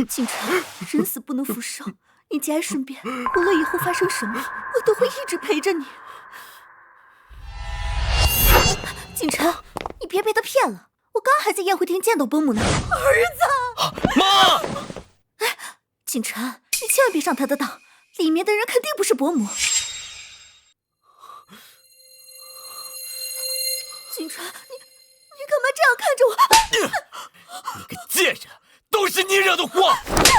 景琛，人死不能复生，你节哀顺变，无论以后发生什么，我都会一直陪着你。景琛，你别被他骗了，我刚还在宴会厅见到伯母呢。儿子，妈！景晨，你千万别上他的当，里面的人肯定不是伯母。景晨，你干嘛这样看着我？你个贱人，都是你惹的祸！傅景晨，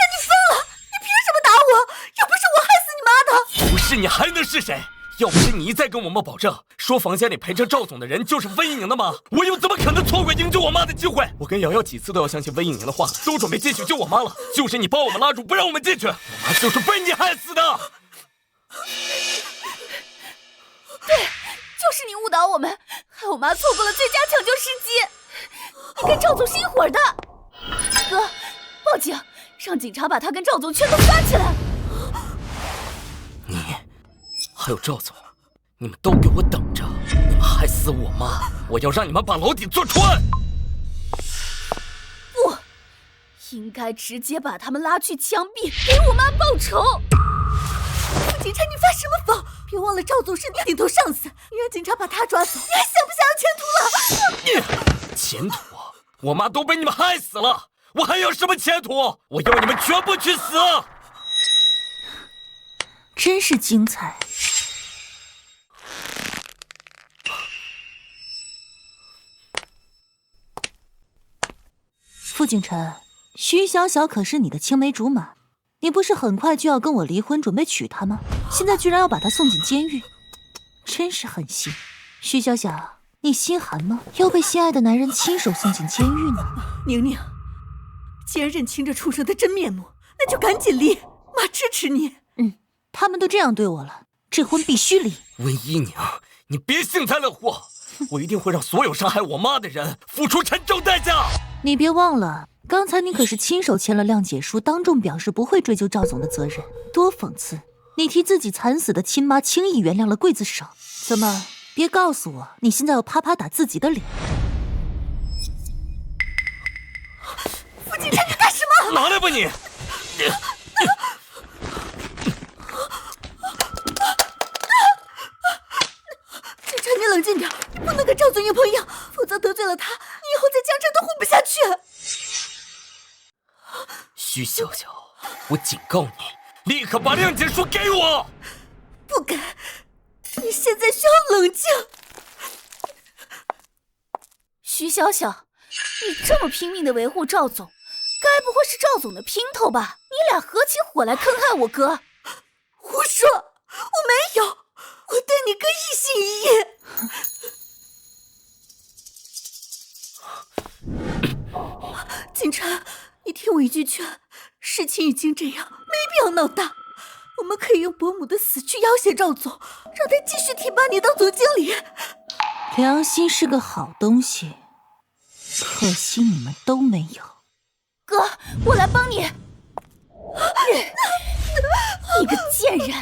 你疯了！你凭什么打我？又不是我害死你妈的！不是你还能是谁？要不是你一再跟我妈保证，说房间里陪着赵总的人就是温一宁的妈，我又怎么可能错过营救我妈的机会？我跟瑶瑶几次都要相信温一宁的话，都准备进去救我妈了，就是你把我们拉住，不让我们进去，我妈就是被你害死的。对，就是你误导我们，害我妈错过了最佳抢救时机。你跟赵总是一伙的。哥，报警，让警察把他跟赵总全都抓起来。你还有赵总，你们都给我等着！你们害死我妈，我要让你们把牢底坐穿！不，应该直接把他们拉去枪毙，给我妈报仇。傅景琛，你发什么疯？别忘了赵总是你顶头上司，你让警察把他抓走，你还想不想有前途了？前途？我妈都被你们害死了，我还有什么前途？我要你们全部去死！真是精彩。傅景琛，徐小小可是你的青梅竹马，你不是很快就要跟我离婚，准备娶她吗？现在居然要把她送进监狱，真是狠心。徐小小，你心寒吗？要被心爱的男人亲手送进监狱呢？宁宁，既然认清这畜生的真面目，那就赶紧离，妈支持你。他们都这样对我了，这婚必须离。温一宁，你别幸灾乐祸，我一定会让所有伤害我妈的人付出沉重代价。你别忘了，刚才你可是亲手签了谅解书，当众表示不会追究赵总的责任，多讽刺！你替自己惨死的亲妈轻易原谅了刽子手，怎么？别告诉我，你现在要啪啪打自己的脸！傅景琛，你干什么？拿来吧你！景琛，你冷静点，你不能跟赵总一朋友，否则得罪了他，你以后在江城都混不下去。徐小小，我警告你，立刻把谅解书给我！不敢，你现在需要冷静。徐小小，你这么拼命的维护赵总，该不会是赵总的姘头吧？你俩合起伙来坑害我哥？胡说，我没有，我对你哥一心一意。景琛，你听我一句劝，事情已经这样，没必要闹大。我们可以用伯母的死去要挟赵总，让他继续提拔你当总经理。良心是个好东西，可惜你们都没有。哥，我来帮你。你个贱人，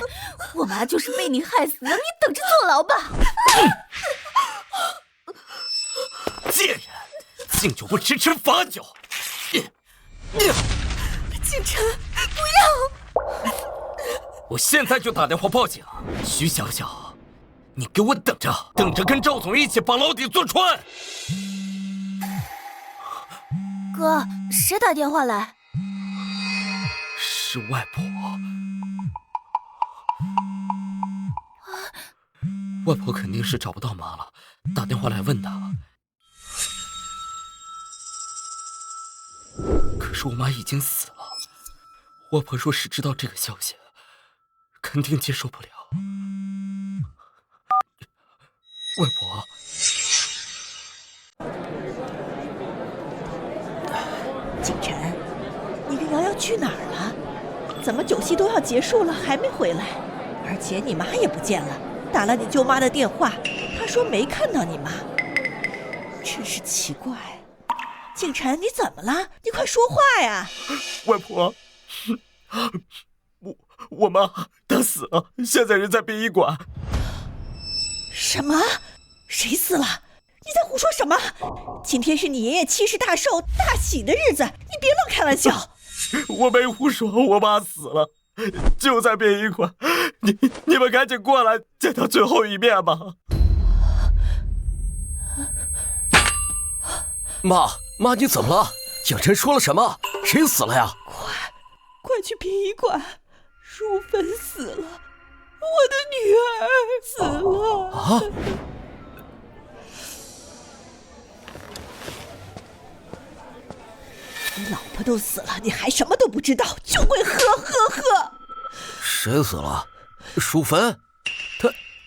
我妈就是被你害死的，你等着坐牢吧。贱人，敬酒不吃吃罚酒。景琛，不要！我现在就打电话报警。徐小小，你给我等着，等着跟赵总一起把牢底坐穿。哥，谁打电话来？是外婆。外婆肯定是找不到妈了，打电话来问她。可是我妈已经死了，外婆若是知道这个消息，肯定接受不了。外婆，景琛，你跟瑶瑶去哪儿了？怎么酒席都要结束了还没回来？而且你妈也不见了，打了你舅妈的电话，她说没看到你妈，真是奇怪。景琛，你怎么了？你快说话呀！外婆，我妈她死了，现在人在殡仪馆。什么？谁死了？你在胡说什么？今天是你爷爷70大寿大喜的日子，你别乱开玩笑。我没胡说，我妈死了，就在殡仪馆。你们赶紧过来见她最后一面吧。妈，你怎么了？景晨说了什么？谁死了呀？快去殡仪馆！淑芬死了，我的女儿死了！啊！你老婆都死了，你还什么都不知道，就会喝！谁死了？淑芬？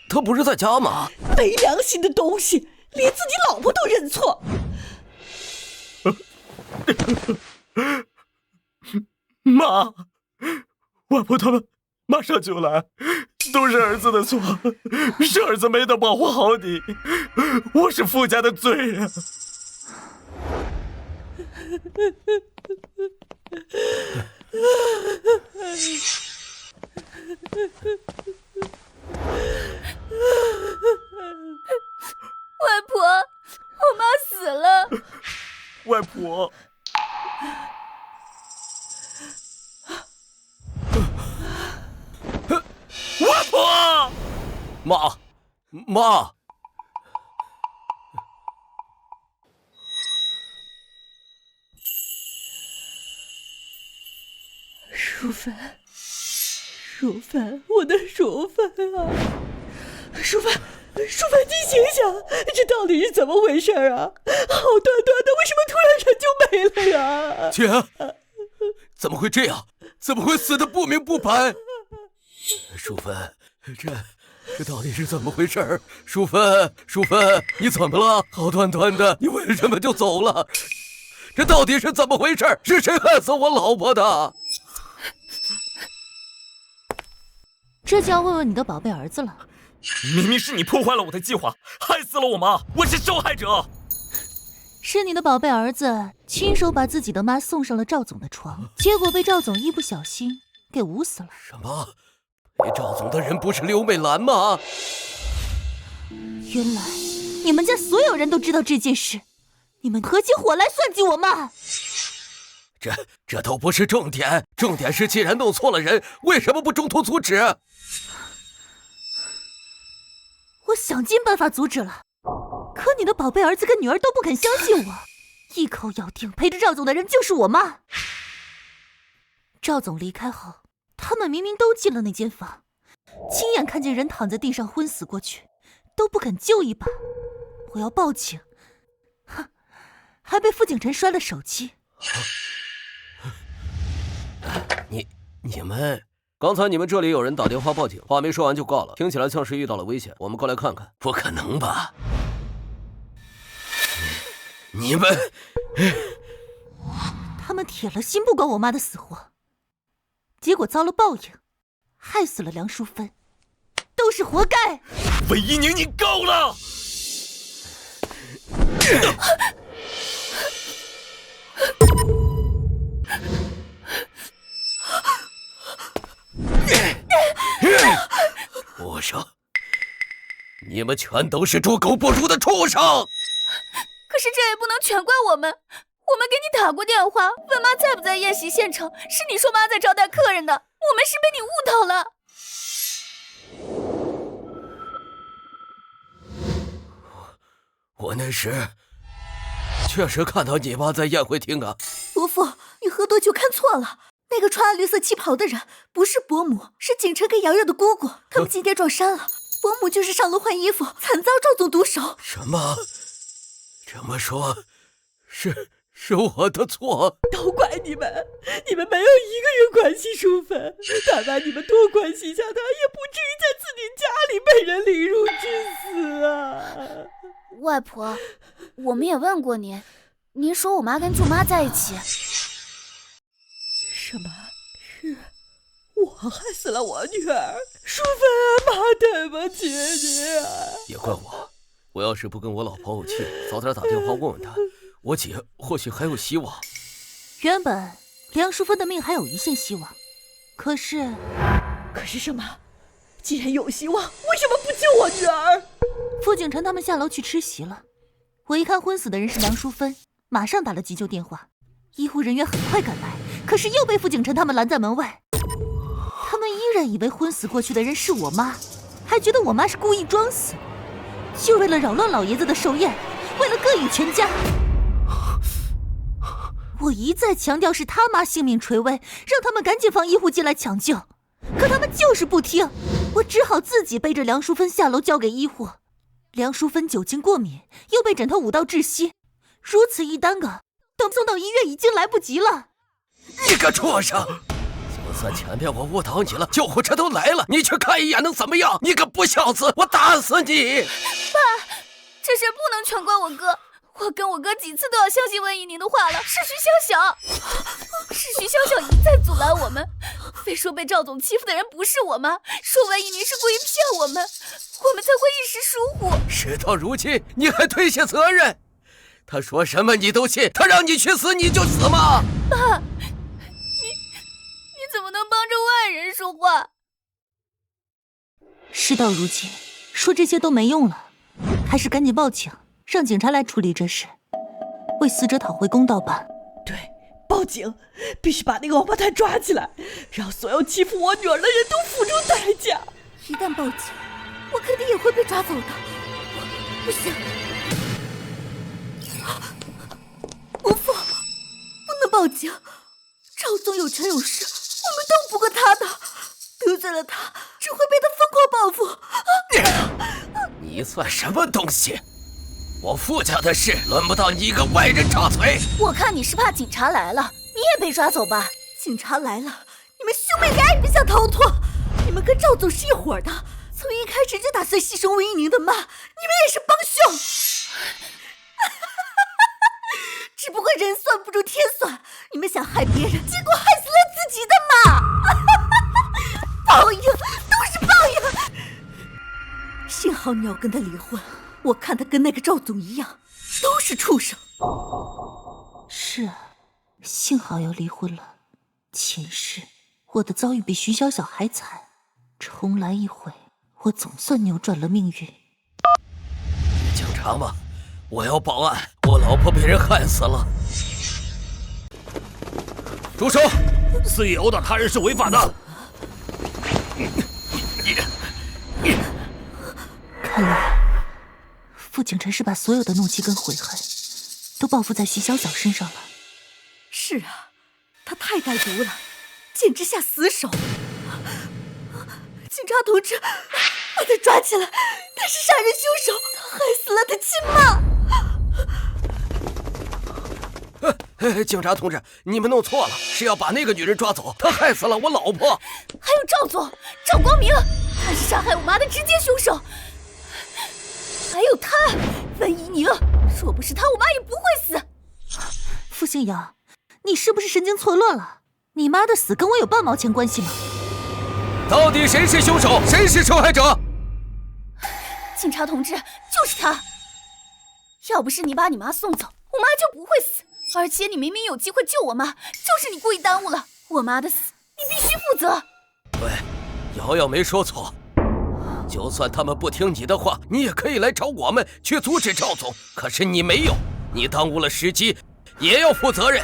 她不是在家吗？没良心的东西，连自己老婆都认错。妈，外婆他们马上就来，都是儿子的错，是儿子没能保护好你，我是傅家的罪人。外婆，我妈死了。外婆，外婆，妈。淑芬，我的淑芬啊！淑芬，你醒醒，这到底是怎么回事啊？好端端的，为什么突然人就没了呀？姐，怎么会这样？怎么会死得不明不白？淑芬，这到底是怎么回事？淑芬，你怎么了？好端端的，你为什么就走了？这到底是怎么回事？是谁害死我老婆的？这就要问问你的宝贝儿子了。明明是你破坏了我的计划，害死了我妈，我是受害者。是你的宝贝儿子亲手把自己的妈送上了赵总的床，结果被赵总一不小心给捂死了。什么？陪赵总的人不是刘美兰吗？原来你们家所有人都知道这件事，你们合起伙来算计我妈。这都不是重点，重点是既然弄错了人，为什么不中途阻止？我想尽办法阻止了，可你的宝贝儿子跟女儿都不肯相信我，一口咬定陪着赵总的人就是我妈。赵总离开后，他们明明都进了那间房，亲眼看见人躺在地上昏死过去，都不肯救一把。我要报警，哼，还被傅景晨摔了手机。你们刚才你们这里有人打电话报警，话没说完就挂了，听起来像是遇到了危险，我们过来看看。不可能吧？你们他们铁了心不管我妈的死活，结果遭了报应，害死了梁淑芬，都是活该。韦一宁，你够了！畜生！你们全都是猪狗不如的畜生！可是这也不能全怪我们，我们给你打过电话，问妈在不在宴席现场，是你说妈在招待客人的，我们是被你误导了。我那时确实看到你妈在宴会厅啊。伯父，你喝多酒看错了，那个穿绿色旗袍的人不是伯母，是景晨跟瑶瑶的姑姑，他们今天撞衫了。伯母就是上楼换衣服，惨遭赵总毒手。什么？这么说，是我的错？都怪你们，你们没有一个人关心淑芬，但凡你们多关心一下她，也不至于在自己家里被人凌辱致死啊！外婆，我们也问过您，您说我妈跟舅妈在一起。什么？是我害死了我女儿淑芬啊！妈，对不起你啊！也怪我，我要是不跟我老婆怄气，早点打电话问问她，我姐或许还有希望。原本梁淑芬的命还有一线希望，可是什么？既然有希望，为什么不救我女儿？傅景晨他们下楼去吃席了，我一看昏死的人是梁淑芬，马上打了急救电话，医护人员很快赶来，可是又被傅景晨他们拦在门外。他们依然以为昏死过去的人是我妈，还觉得我妈是故意装死，就为了扰乱老爷子的寿宴，为了膈应全家。我一再强调是他妈性命垂危，让他们赶紧放医护进来抢救，可他们就是不听，我只好自己背着梁淑芬下楼交给医护。梁淑芬酒精过敏，又被枕头捂到窒息，如此一耽搁，等送到医院已经来不及了。你个畜生！就算前面我误导你了，救护车都来了，你去看一眼能怎么样？你个不孝子，我打死你！爸，这事不能全怪我哥，我跟我哥几次都要相信温怡宁的话了，是徐小小，是徐小小一再阻拦我们，非说被赵总欺负的人不是我妈，说温怡宁是故意骗我们才会一时疏忽。事到如今，你还推卸责任？他说什么你都信？他让你去死你就死吗？爸，你怎么能帮着外人说话？事到如今，说这些都没用了，还是赶紧报警，让警察来处理这事，为死者讨回公道吧。对，报警，必须把那个王八蛋抓起来，让所有欺负我女儿的人都付出代价。一旦报警，我肯定也会被抓走的。不行，不能报警。赵总有权有势，我们斗不过他的，得罪了他，只会被他疯狂报复。你算什么东西？我傅家的事轮不到你一个外人插嘴。我看你是怕警察来了，你也被抓走吧？警察来了，你们兄妹俩也别想逃脱。你们跟赵总是一伙的，从一开始就打算牺牲温怡宁的妈，你们也是帮凶。只不过人算不如天算，你们想害别人，结果害死了自己的妈。报应，都是报应。幸好你要跟他离婚，我看他跟那个赵总一样，都是畜生。是啊，幸好要离婚了。前世我的遭遇比徐小小还惨，重来一回，我总算扭转了命运。警察吗？我要报案，我老婆被人害死了。住手！肆意殴打他人是违法的。看来傅景琛是把所有的怒气跟悔恨都报复在徐小小身上了。是啊，他太歹毒了，简直下死手。警察同志，把他抓起来，他是杀人凶手，他害死了他亲妈。警察同志，你们弄错了，是要把那个女人抓走，她害死了我老婆。还有赵总，赵光明，他是杀害我妈的直接凶手。还有他，温怡宁，若不是他，我妈也不会死。傅星瑶，你是不是神经错乱了？你妈的死跟我有半毛钱关系吗？到底谁是凶手，谁是受害者？警察同志，就是他。要不是你把你妈送走，我妈就不会死。而且你明明有机会救我妈，就是你故意耽误了我妈的死，你必须负责。对，瑶瑶没说错。就算他们不听你的话，你也可以来找我们去阻止赵总。可是你没有，你耽误了时机，也要负责任。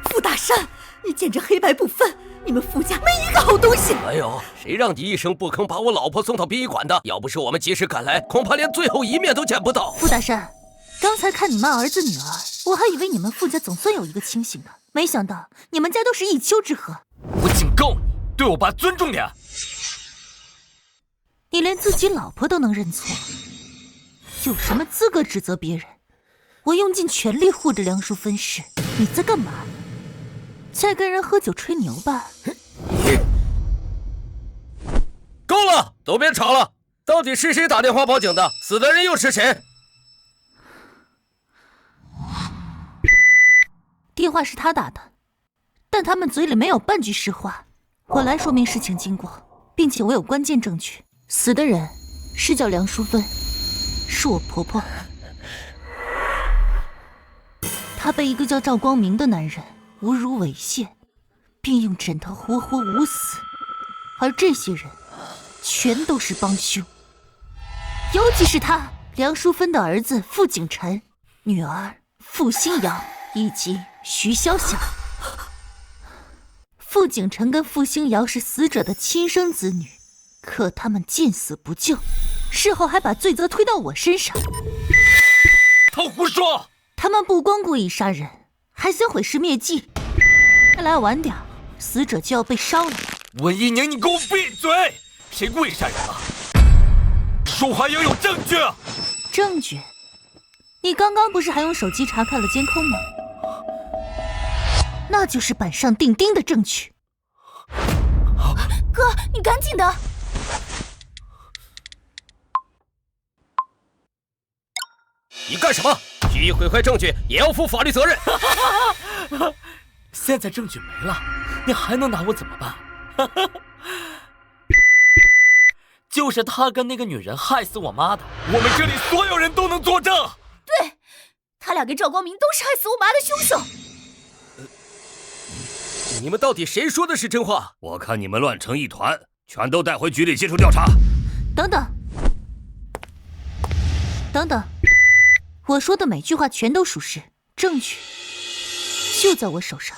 傅大山，你简直黑白不分，你们傅家没一个好东西。哎呦，谁让你一声不吭把我老婆送到殡仪馆的？要不是我们及时赶来，恐怕连最后一面都见不到。傅大山，刚才看你骂儿子女儿，我还以为你们傅家总算有一个清醒的，没想到你们家都是一丘之貉。我警告你，对我爸尊重点。你连自己老婆都能认错，有什么资格指责别人？我用尽全力护着梁淑芬时，你在干嘛？在跟人喝酒吹牛吧？够了，都别吵了！到底是谁打电话报警的？死的人又是谁？电话是他打的，但他们嘴里没有半句实话。我来说明事情经过，并且我有关键证据。死的人是叫梁淑芬，是我婆婆。她被一个叫赵光明的男人侮辱猥亵，并用枕头活活捂死。而这些人全都是帮凶，尤其是他梁淑芬的儿子傅景琛、女儿傅新瑶以及徐小小。傅景琛跟傅星瑶是死者的亲生子女，可他们见死不救，事后还把罪责推到我身上。他胡说！他们不光故意杀人，还想毁尸灭迹？再来晚点，死者就要被烧了。温一宁，你给我闭嘴！谁故意杀人了？说话要有证据。证据？你刚刚不是还用手机查看了监控吗？那就是板上钉钉的证据。哥，你赶紧的！你干什么？蓄意毁坏证据也要负法律责任。现在证据没了，你还能拿我怎么办？就是他跟那个女人害死我妈的，我们这里所有人都能作证。对，他俩跟赵光明都是害死我妈的凶手。你们到底谁说的是真话？我看你们乱成一团，全都带回局里接受调查。等等，等等，我说的每句话全都属实，证据就在我手上。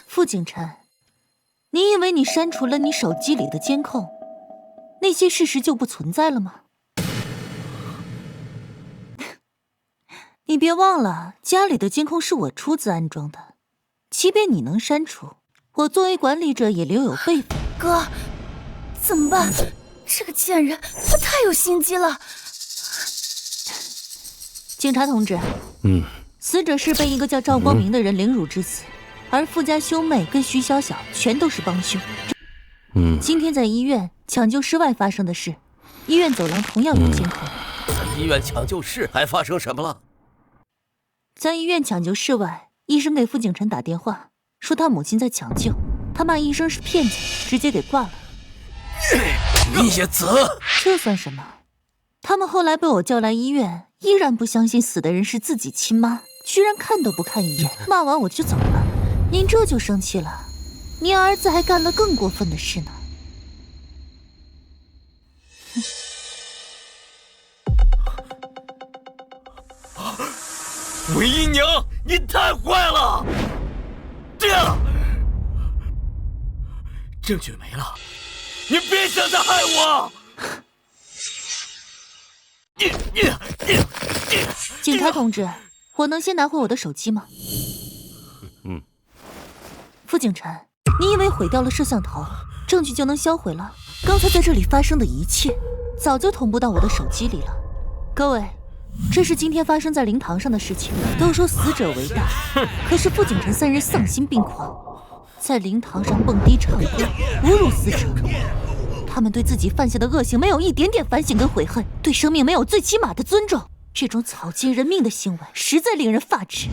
傅景琛，你以为你删除了你手机里的监控，那些事实就不存在了吗？你别忘了，家里的监控是我出资安装的，即便你能删除，我作为管理者也留有备份。哥，怎么办？这个贱人，他太有心机了。警察同志，死者是被一个叫赵光明的人凌辱致死，而傅家兄妹跟徐小小全都是帮凶。今天在医院抢救室外发生的事，医院走廊同样有监控。在医院抢救室还发生什么了？在医院抢救室外，医生给傅景琛打电话，说他母亲在抢救，他骂医生是骗子，直接给挂了。孽子！这算什么？他们后来被我叫来医院，依然不相信死的人是自己亲妈，居然看都不看一眼，骂完我就走了。您这就生气了？您儿子还干了更过分的事呢。温一宁，你太坏了！证据没了，你别想再害我！警察同志，我能先拿回我的手机吗？傅景琛，你以为毁掉了摄像头，证据就能销毁了？刚才在这里发生的一切，早就同步到我的手机里了。各位，这是今天发生在灵堂上的事情。都说死者为大，可是傅景琛三人丧心病狂，在灵堂上蹦迪唱歌，侮辱死者。他们对自己犯下的恶行没有一点点反省跟悔恨，对生命没有最起码的尊重。这种草菅人命的行为，实在令人发指。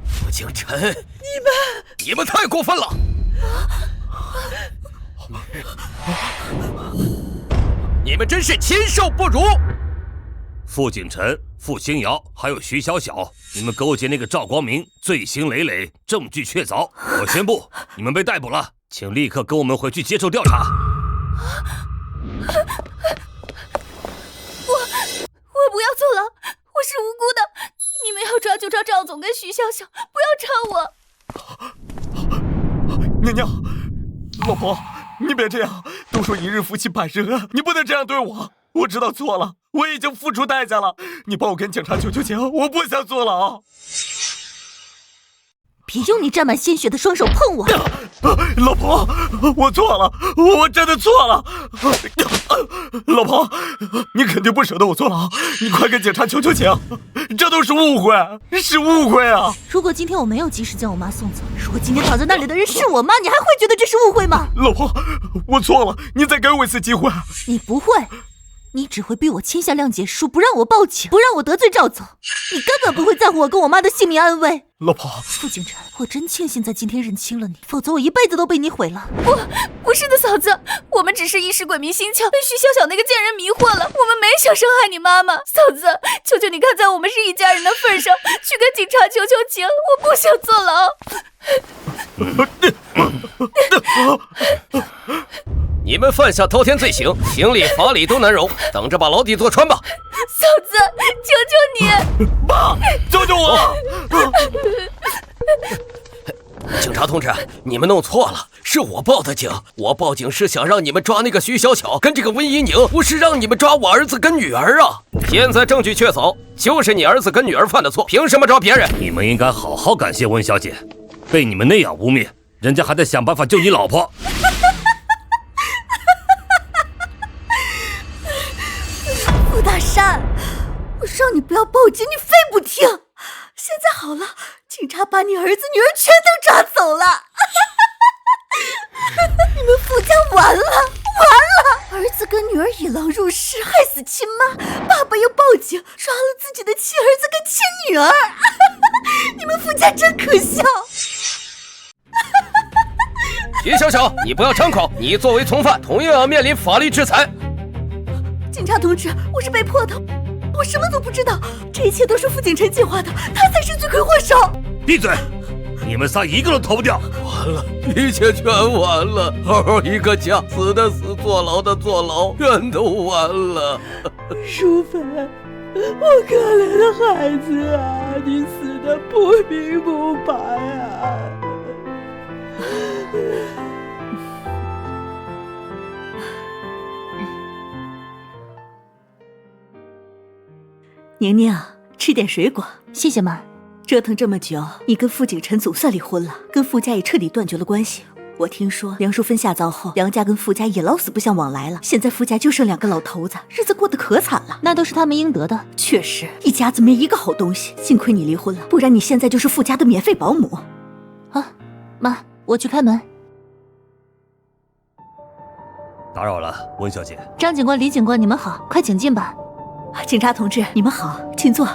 傅景琛，你们太过分了！你们真是禽兽不如！傅景琛、傅星瑶还有徐小小，你们勾结那个赵光明，罪行累累，证据确凿。我宣布，你们被逮捕了，请立刻跟我们回去接受调查。我不要坐牢，我是无辜的。你们要抓就抓赵总跟徐笑笑，不要抓我。娘娘，老婆，你别这样，都说一日夫妻百日恩，你不能这样对我。我知道错了，我已经付出代价了，你帮我跟警察求求情，我不想坐牢。别用你沾满鲜血的双手碰我！老婆，我错了，我真的错了。老婆，你肯定不舍得我坐牢，你快跟警察求求情，这都是误会，是误会啊！如果今天我没有及时将我妈送走，如果今天躺在那里的人是我妈，你还会觉得这是误会吗？老婆，我错了，你再给我一次机会。你不会，你只会逼我签下谅解书，不让我报警，不让我得罪赵总。你根本不会在乎我跟我妈的性命安危。老婆，傅景琛，我真庆幸在今天认清了你，否则我一辈子都被你毁了。不是的，嫂子，我们只是一时鬼迷心窍，被徐小小那个贱人迷惑了，我们没想伤害你妈妈。嫂子，求求你看在我们是一家人的份上，去跟警察求求情，我不想坐牢。你们犯下滔天罪行，情理法理都难容，等着把牢底坐穿吧。嫂子，求求你！爸，救救我！警察同志，你们弄错了，是我报的警，我报警是想让你们抓那个徐小巧跟这个温一宁，不是让你们抓我儿子跟女儿啊！现在证据确凿，就是你儿子跟女儿犯的错，凭什么抓别人？你们应该好好感谢温小姐，被你们那样污蔑，人家还在想办法救你老婆。傅大山，我让你不要报警，你非不听。现在好了，警察把你儿子女儿全都抓走了。你们傅家完了，完了！儿子跟女儿引狼入室，害死亲妈，爸爸又报警抓了自己的亲儿子跟亲女儿。你们傅家真可笑。徐小巧，你不要张口，你作为从犯，同样要面临法律制裁。警察同志，我是被迫的，我什么都不知道，这一切都是傅景辰计划的，他才是罪魁祸首。闭嘴！你们仨一个都逃不掉。完了，一切全完了，好好一个家，死的死，坐牢的坐牢，全都完了。淑芬，我可怜的孩子啊，你死的不明不白啊！宁宁，吃点水果。谢谢妈。折腾这么久，你跟傅景辰总算离婚了，跟傅家也彻底断绝了关系。我听说梁淑芬下葬后，梁家跟傅家也老死不相往来了。现在傅家就剩2个老头子，日子过得可惨了。那都是他们应得的。确实，一家子没一个好东西。幸亏你离婚了，不然你现在就是傅家的免费保姆。啊，妈，我去开门。打扰了，温小姐。张警官、李警官，你们好，快请进吧。警察同志，你们好，请坐。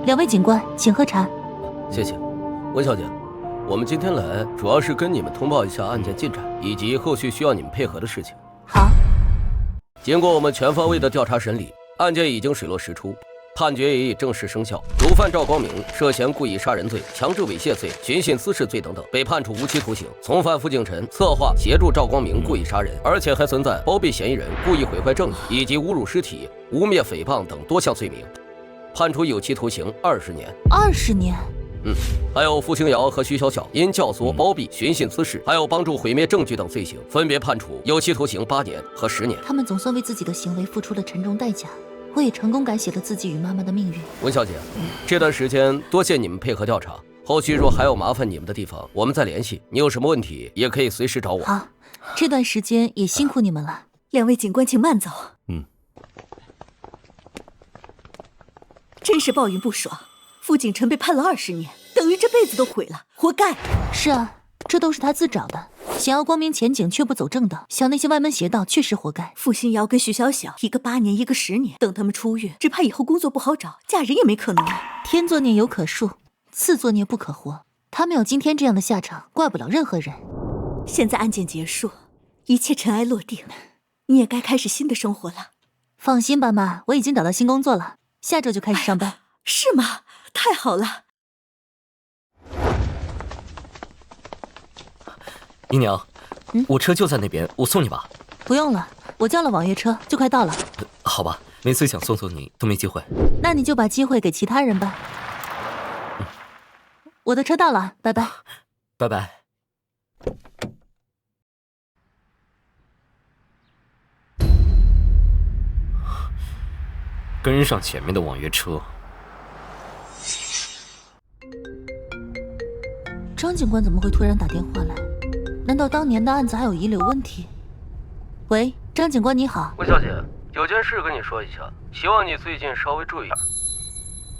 2位警官，请喝茶。谢谢，温小姐，我们今天来主要是跟你们通报一下案件进展，以及后续需要你们配合的事情。好。经过我们全方位的调查审理，案件已经水落石出，判决也已正式生效。主犯赵光明涉嫌故意杀人罪、强制猥亵罪、寻衅滋事罪等等，被判处无期徒刑。从犯傅景辰策划协助赵光明故意杀人，而且还存在包庇嫌疑人、故意毁坏证据以及侮辱尸体、污蔑诽谤等多项罪名，判处有期徒刑20年。20年？还有傅清瑶和徐小巧因教唆、包庇、寻衅滋事，还有帮助毁灭证据等罪行，分别判处有期徒刑8年和10年。他们总算为自己的行为付出了沉重代价，我也成功改写了自己与妈妈的命运。温小姐，这段时间多谢你们配合调查，后续若还有麻烦你们的地方，我们再联系。你有什么问题也可以随时找我。好，这段时间也辛苦你们了。2位警官请慢走。真是抱怨不爽，傅景辰被判了20年，等于这辈子都毁了，活该。是啊，这都是他自找的，想要光明前景却不走正道，想那些歪门邪道，确实活该。傅新瑶跟徐小小，一个8年，一个10年，等他们出狱，只怕以后工作不好找，嫁人也没可能了。天作孽犹可恕，自作孽不可活。他们有今天这样的下场，怪不了任何人。现在案件结束，一切尘埃落定，你也该开始新的生活了。放心吧，妈，我已经找到新工作了，下周就开始上班。是吗？太好了。姨娘，我车就在那边，我送你吧。不用了，我叫了网约车，就快到了。好吧，每次想送你都没机会。那你就把机会给其他人吧。我的车到了，拜拜。拜拜。跟上前面的网约车。张警官怎么会突然打电话来？难道当年的案子还有遗留问题？喂，张警官你好。温小姐，有件事跟你说一下，希望你最近稍微注意点。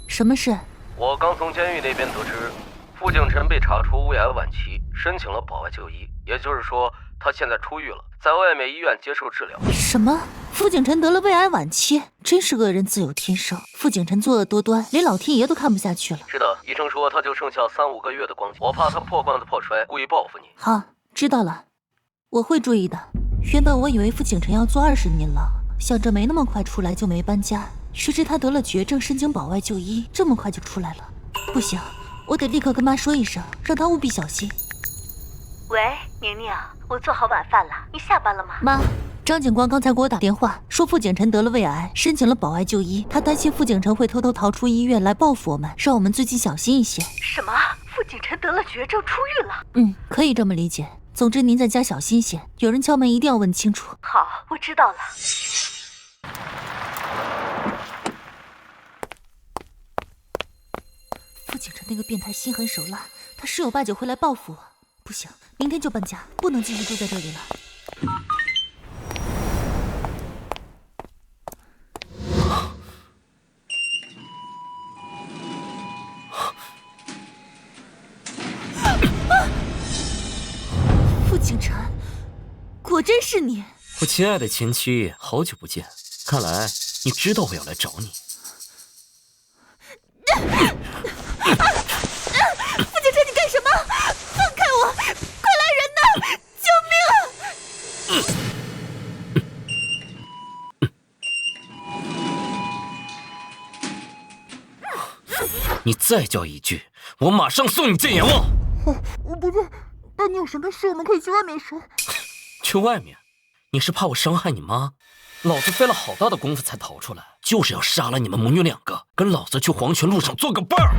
什么事？我刚从监狱那边得知，傅景辰被查出胃癌晚期，申请了保外就医，也就是说他现在出狱了，在外面医院接受治疗。什么？傅景辰得了胃癌晚期？真是恶人自有天生。傅景辰作恶多端，连老天爷都看不下去了。是的，医生说他就剩下3-5个月的光景，我怕他破罐子破摔，故意报复你。好，知道了，我会注意的。原本我以为傅景辰要坐20年牢，想着没那么快出来就没搬家，谁知他得了绝症，申请保外就医，这么快就出来了。不行，我得立刻跟妈说一声，让她务必小心。喂，宁宁，我做好晚饭了，你下班了吗？妈，张警官刚才给我打电话，说傅景辰得了胃癌，申请了保外就医，他担心傅景辰会偷偷逃出医院来报复我们，让我们最近小心一些。什么？傅景辰得了绝症出狱了？可以这么理解。总之您在家小心些，有人敲门一定要问清楚。好，我知道了。傅景晨那个变态心狠手辣，他十有八九会来报复我。不行，明天就搬家，不能继续住在这里了。傅景晨，果真是你！我亲爱的前妻，好久不见，看来你知道我要来找你。傅景晨，你干什么？放开我！快来人呐！救命啊！你再叫一句，我马上送你见阎王！我不对，但你有什么事我们可以去外面说。去外面？你是怕我伤害你妈？老子费了好大的功夫才逃出来，就是要杀了你们母女两个，跟老子去黄泉路上做个伴儿。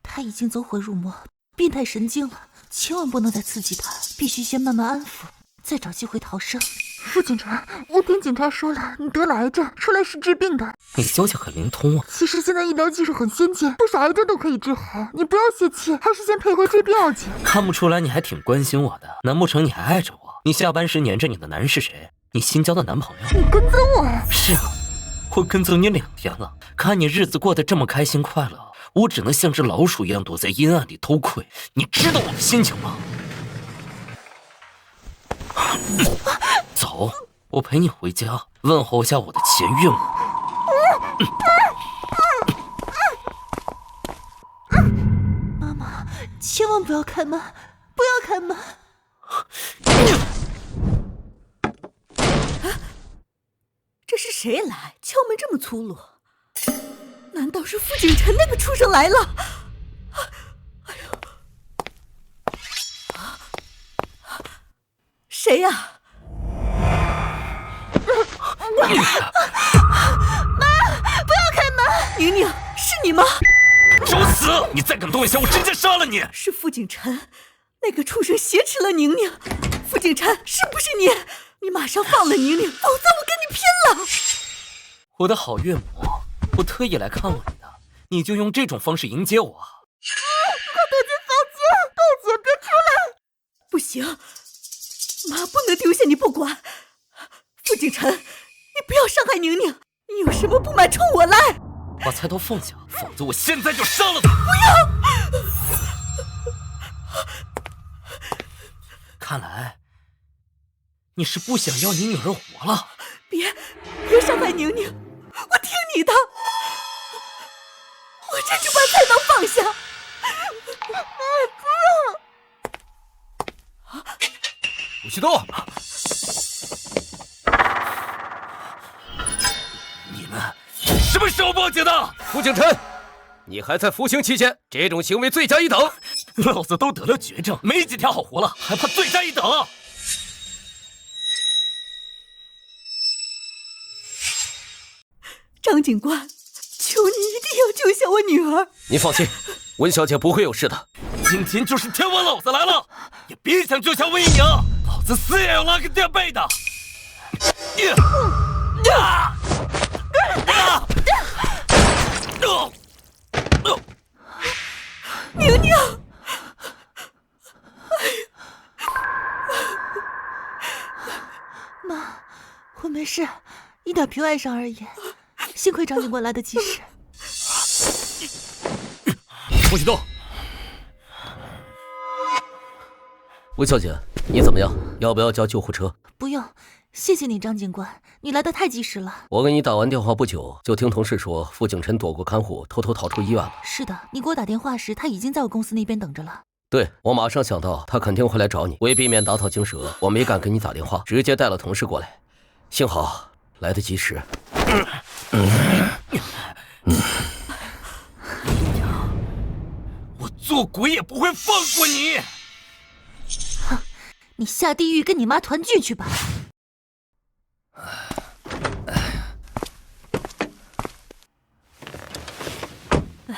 他已经走火入魔，变态神经了，千万不能再刺激他，必须先慢慢安抚，再找机会逃生。傅警察，我听警察说了，你得了癌症，出来是治病的。你消息很灵通啊。其实现在医疗技术很先进，不少癌症都可以治好。你不要泄气，还是先配合治病要紧。看不出来你还挺关心我的，难不成你还爱着我？你下班时黏着你的男人是谁？你新交的男朋友？你跟踪我？是啊，我跟踪你2天了，看你日子过得这么开心快乐，我只能像只老鼠一样躲在阴暗里偷窥。你知道我的心情吗？走，我陪你回家，问候一下我的前岳母。妈妈，千万不要开门，不要开门！这是谁来？敲门这么粗鲁？难道是傅景晨那个畜生来了？哎呦！谁呀？妈，不要开门！宁宁，是你吗？找死！你再敢动一下，我直接杀了你！是傅景晨，那个畜生挟持了宁宁。傅景晨，是不是你？你马上放了宁宁，否则我跟你拼了！我的好岳母，我特意来看望你的，你就用这种方式迎接我？快躲进房间！大姐，别出来！不行，妈不能丢下你不管。傅景晨，你不要伤害宁宁，你有什么不满冲我来！把菜刀放下，否则我现在就杀了他！不要！看来你是不想要你女儿活了。别伤害宁宁，我听你的。我这就把菜刀放下。武西多，你们什么时候报警的？傅景晨，你还在服刑期间，这种行为罪加一等。老子都得了绝症，没几天好活了，还怕罪加一等？张警官，求你一定要救下我女儿。您放心，温小姐不会有事的。今天就是天王老子来了，也别想救下魏宁，老子死也要拉个垫背的。宁宁，妈，我没事，一点皮外伤而已。幸亏张警官来得及时。不许动！温小姐，你怎么样？要不要叫救护车？不用，谢谢你，张警官，你来得太及时了。我给你打完电话不久，就听同事说傅景晨躲过看护，偷偷逃出医院了。是的，你给我打电话时，他已经在我公司那边等着了。对，我马上想到他肯定会来找你，为避免打草惊蛇，我没敢给你打电话，直接带了同事过来。幸好来得及时。我做鬼也不会放过你！哼，你下地狱跟你妈团聚去吧！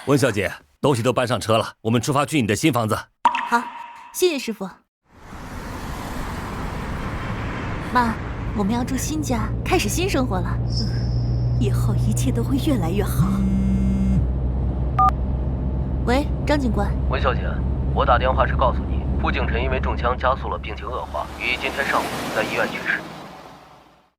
温小姐，东西都搬上车了，我们出发去你的新房子。好，谢谢师傅。妈，我们要住新家，开始新生活了。以后一切都会越来越好。喂，张警官。文小姐，我打电话是告诉你，傅敬晨因为中枪加速了病情恶化，于今天上午在医院去世。